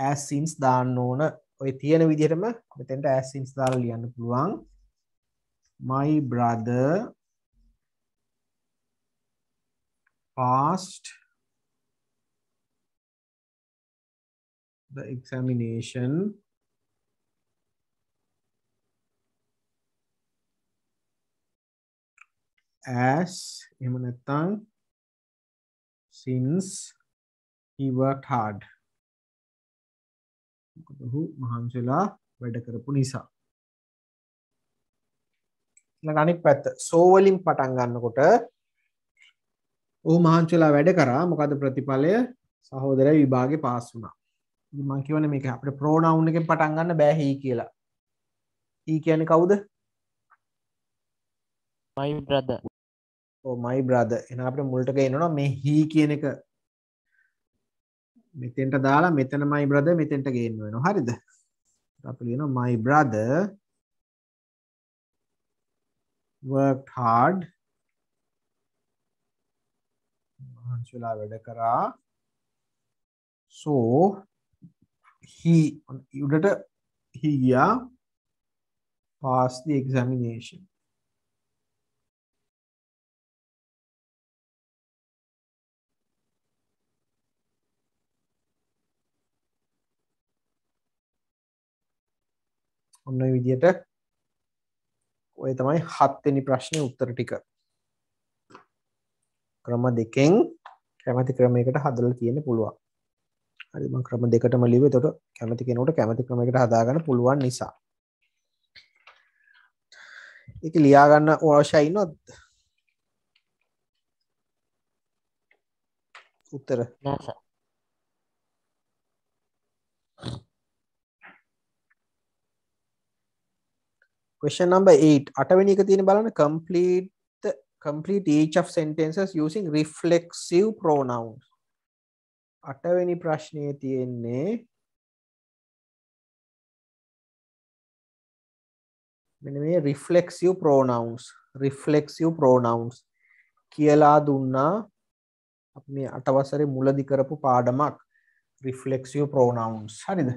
as since දාන්න ඕන. ඔය තියෙන විදිහටම මෙතෙන්ට as since දාලා ලියන්න පුළුවන්. My brother passed the examination as එහෙම නැත්නම් since he worked hard. මොකද ඔහු මහන්සිලා වැඩ කරපු නිසා. ඊළඟ අනිත් පැත්ත so වලින් පටන් ගන්නකොට ඔහු මහන්සිලා වැඩ කරා. මොකද ප්‍රතිඵලය සහෝදරයා විභාගේ පාස් වුණා. ඉතින් මම කියවනේ මේක අපිට pronoun එකෙන් පටන් ගන්න බෑ he කියලා. he කියන්නේ කවුද? My brother. Oh my brother. එහෙනම් අපිට මුලට ගේනවා මේ he කියන එක මෙතෙන්ට දාලා මෙතන my brother මෙතෙන්ට ගේන්න වෙනවා. හරිද? අපි ලියනවා my brother worked hard. මහන්සිලා වැඩ කරා. So he උඩට he ගියා pass the examination. ඔන්න ඔය විදිහට ඔය තමයි 7 වෙනි ප්‍රශ්නේ උත්තර ටික. ක්‍රම දෙකෙන් කැමති ක්‍රමයකට හදලා තියෙන්න පුළුවන්. හරි මම ක්‍රම දෙකටම ලිව්වේ. එතකොට කැමති කෙනෙකුට කැමති ක්‍රමයකට හදාගන්න පුළුවන් නිසා. ඒක ලියා ගන්න අවශ්‍යයි නේද? උත්තර. නෑ සර්. Question number 8. අටවෙනි එක තියෙන බලන්න complete each of sentences using reflexive pronouns. අටවෙනි ප්‍රශ්නයේ තියෙන්නේ මෙන්න මේ reflexive pronouns කියලා දුන්නා අපි මේ 8 වසරේ මුලදී කරපු පාඩමක් reflexive pronouns. හරිද?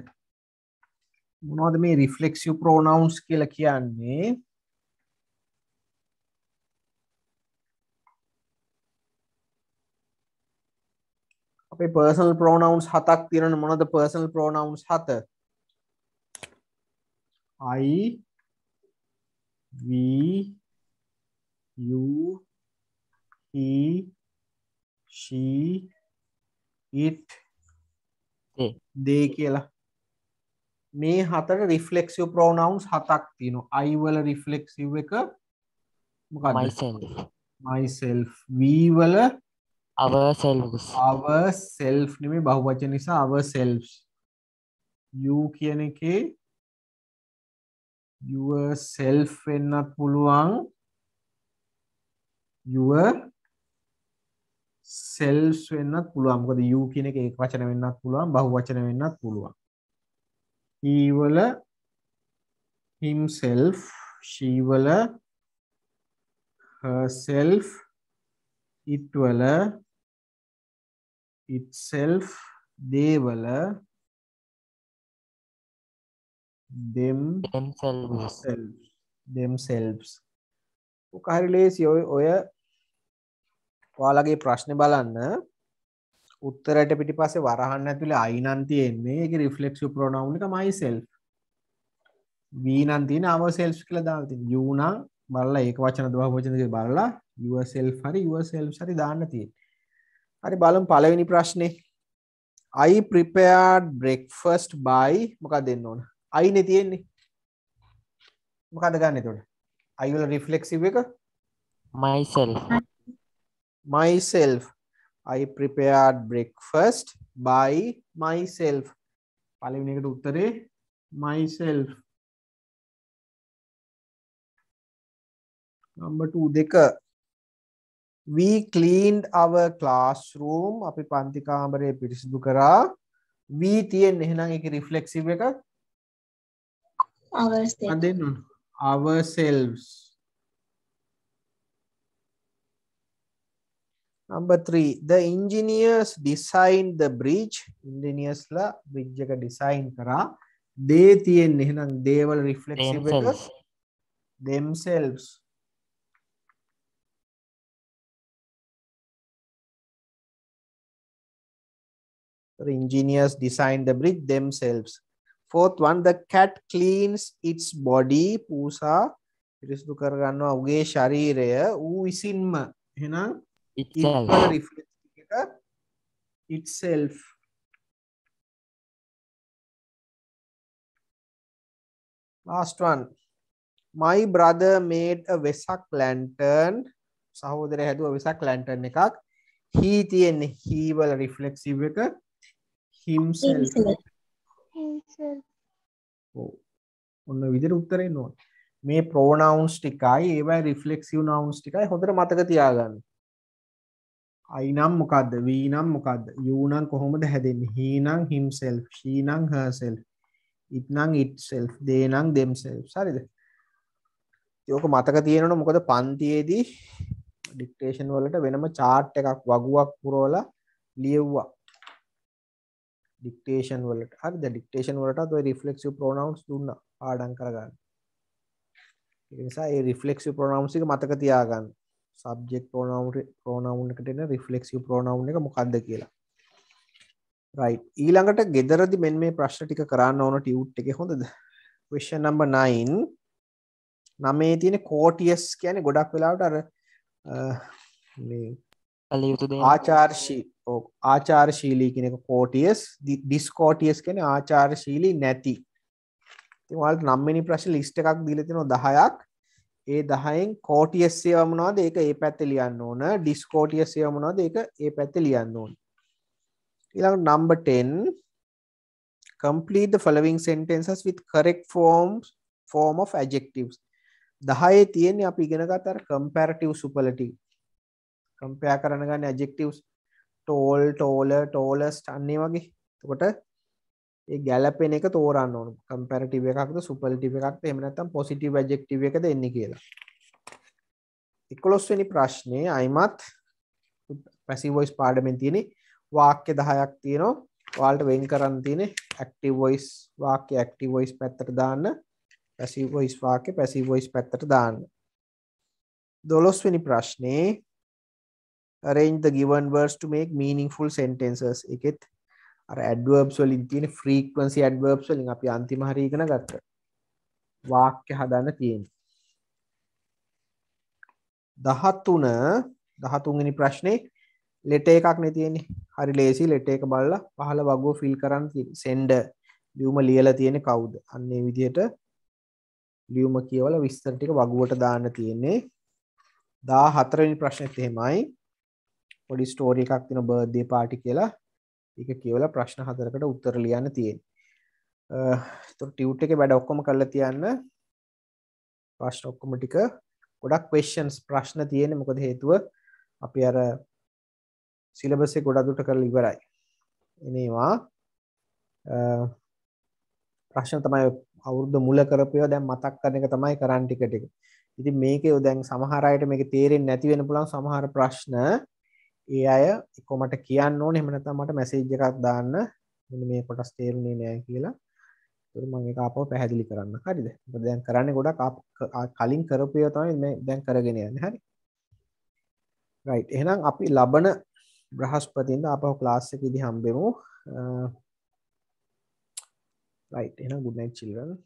මොනවද මේ reflexive pronouns කියලා කියන්නේ? අපේ personal pronouns 7ක් තියෙනවනේ. මොනවද personal pronouns 7? I, we, you, he, she, it, they කියලා. මේ හතර reflexive pronouns 7ක් තියෙනවා. I වල reflexive එක මොකක්ද? myself. we වල ourself නෙමෙයි බහුවචන නිසා ourselves. you කියන එකේ yourself වෙන්නත් පුළුවන්. your selves වෙන්නත් පුළුවන්. මොකද you කියන එක ඒක වචන වෙන්නත් පුළුවන්, බහුවචන වෙන්නත් පුළුවන්. he වල himself, she වල herself, it වල itself, they වල themselves. ඔක හරි ලේසි. ඔය ඔයාලගේ ප්‍රශ්නේ බලන්න. උත්තරයට පිටිපස්සේ වරහන් ඇතුලේ I නම් තියෙන්නේ. ඒකේ reflexive pronoun එක myself. we නම් තියෙන ourselves කියලා දාලා තියෙනවා. you නම් බලලා ඒක වචනද බහුවචනද කියලා බලලා yourself හරි yourselves හරි දාන්න තියෙන්නේ. හරි බලමු පළවෙනි ප්‍රශ්නේ. I prepared breakfast by මොකක්ද දෙන්න ඕන? I නේ තියෙන්නේ. මොකක්ද ගන්න එතකොට? I වල reflexive එක myself. I prepared breakfast by myself. පළවෙනි එකට උත්තරේ myself. Number 2 දෙක. We cleaned our classroom. අපි පන්ති කාමරය පිරිසිදු කරා. we තියෙන්නේ එහෙනම් ඒකේ රිෆ්ලෙක්සිව් එක ourselves. මම දෙන්න ඕන ourselves. Number 3, the engineers designed the bridge. Engineers ලා bridge එක design කරා. they තියෙන්නේ එහෙනම් they වල reflexive එක themselves. themselves. The engineers designed the bridge themselves. Fourth one, the cat cleans its body. පූසා පිරිසිදු කර ගන්නවා උගේ ශරීරය ඌ විසින්ම. එහෙනම් it Itself. වල reflexive එක itself. Last one, my brother made a Vesak lantern. සහෝදරයා හැදුවා Vesak lantern එකක්. he තියෙන්නේ he වල reflexive එක himself. Himself. ඔව්. ඔන්න විදිහට උත්තරේ එන්න ඕන. මේ pronouns ටිකයි ඒවයි reflexive nouns ටිකයි හොඳට මතක තියාගන්න. I නම් මොකද්ද? we නම් මොකද්ද? you නම් කොහොමද හැදෙන්නේ? he නම් himself, she නම් herself, it නම් itself, they නම් themselves. හරිද? ඒක මතක තියෙනවනේ මොකද පන්තියේදී dictation වලට වෙනම chart එකක් වගුවක් පුරවලා ලියුවා. dictation වලට. හරිද? dictation වලටත් ඔය reflexive pronouns දුන්නා පාඩම් කරගන්න. ඒ නිසා ඒ reflexive pronouns එක මතක තියාගන්න. subject pronoun එකට එන reflexive pronoun එක මොකක්ද කියලා. right. ඊළඟට ගෙදරදී මෙන්න මේ ප්‍රශ්න ටික කරන්න ඕන ටියුට් එකේ හොඳද? question number 9. 9 තියෙන courteous කියන්නේ ගොඩක් වෙලාවට අර මේ කළ යුතු දේ. ආචාරශීලී කියන එක courteous, discourteous කියන්නේ ආචාරශීලී නැති. ඉතින් ඔයාලට 9 වෙනි ප්‍රශ්න ලිස්ට් එකක් දීලා තියෙනවා 10ක්. ඒ 10න් courteous ඒවා මොනවද? ඒක ඒ පැත්තේ ලියන්න ඕන. discourteous ඒවා මොනවද? ඒක ඒ පැත්තේ ලියන්න ඕන. ඊළඟ number 10, complete the following sentences with correct form of adjectives. 10 තියෙන්නේ අපි ඉගෙන ගත්ත අර comparative superlative. compare කරන ගන්න adjectives tall, taller, tallest අන්න ඒ වගේ. එතකොට ඒ ගැලපෙන එක තෝරන්න ඕන. comparative එකක්ද superlative එකක්ද එහෙම නැත්නම් positive adjective එකද එන්නේ කියලා. 11 වෙනි ප්‍රශ්නේ අයිමත් passive voice පාඩමෙන් තියෙන්නේ වාක්‍ය 10ක් තියෙනවා. ඔයාලට වෙන් කරන්න තියෙන්නේ active voice වාක්‍ය active voice පැත්තට දාන්න, passive voice වාක්‍ය passive voice පැත්තට දාන්න. 12 වෙනි ප්‍රශ්නේ arrange the given words to make meaningful sentences. ඒකෙත් අර adverbs වලින් තියෙන frequency adverbs වලින් අපි අන්තිම හරිය ඉගෙන ගත්තා. වාක්‍ය හදන්න තියෙන්නේ. 13 වෙනි ප්‍රශ්නේ letter එකක් නේ තියෙන්නේ. හරි ලේසි letter එක බලලා පහළ වගුව fill කරන්න තියෙන්නේ. sender ලියුම ලියලා තියෙන්නේ කවුද? අන්න ඒ විදිහට ලියුම කියවලා විස්තර ටික වගුවට දාන්න තියෙන්නේ. 14 වෙනි ප්‍රශ්නෙත් එහෙමයි. පොඩි ස්ටෝරි එකක් තියෙන බර්ත්ඩේ පාටි කියලා. ඒක කියවලා ප්‍රශ්න 4කට උත්තර ලියන්න තියෙන්නේ. ඒතකොට ටියුට් එකේ වැඩ ඔක්කොම කරලා තියන්න. ප්‍රශ්න ඔක්කොම ටික ගොඩක් questions ප්‍රශ්න තියෙන්නේ. මොකද හේතුව අපි අර සිලබස් එක ගොඩක් දුරට කරලා ඉවරයි. එනේවා ප්‍රශ්න තමයි අවුරුද්ද මුල කරපේවා දැන් මතක් කරන එක තමයි කරන්න ටික ටික. ඉතින් මේකේ දැන් සමහර අයට මේක තේරෙන්නේ නැති වෙන්න පුළුවන් සමහර ප්‍රශ්න. ඒ අය එක්ක මට කියන්න ඕනේ එහෙම නැත්නම් මට මැසේජ් එකක් දාන්න මෙන්න මේ කොටස් තේරුනේ නැහැ කියලා. ඒක මම ඒක ආපහු පැහැදිලි කරන්න. හරිද? මොකද දැන් කරන්නේ ගොඩක් කලින් කරපු ඒවා තමයි මේ දැන් කරගෙන යන්නේ. හරි. right. එහෙනම් අපි ලබන බ්‍රහස්පතින්දා ආපහු ක්ලාස් එකේදී හම්බෙමු. right. එහෙනම් good night children.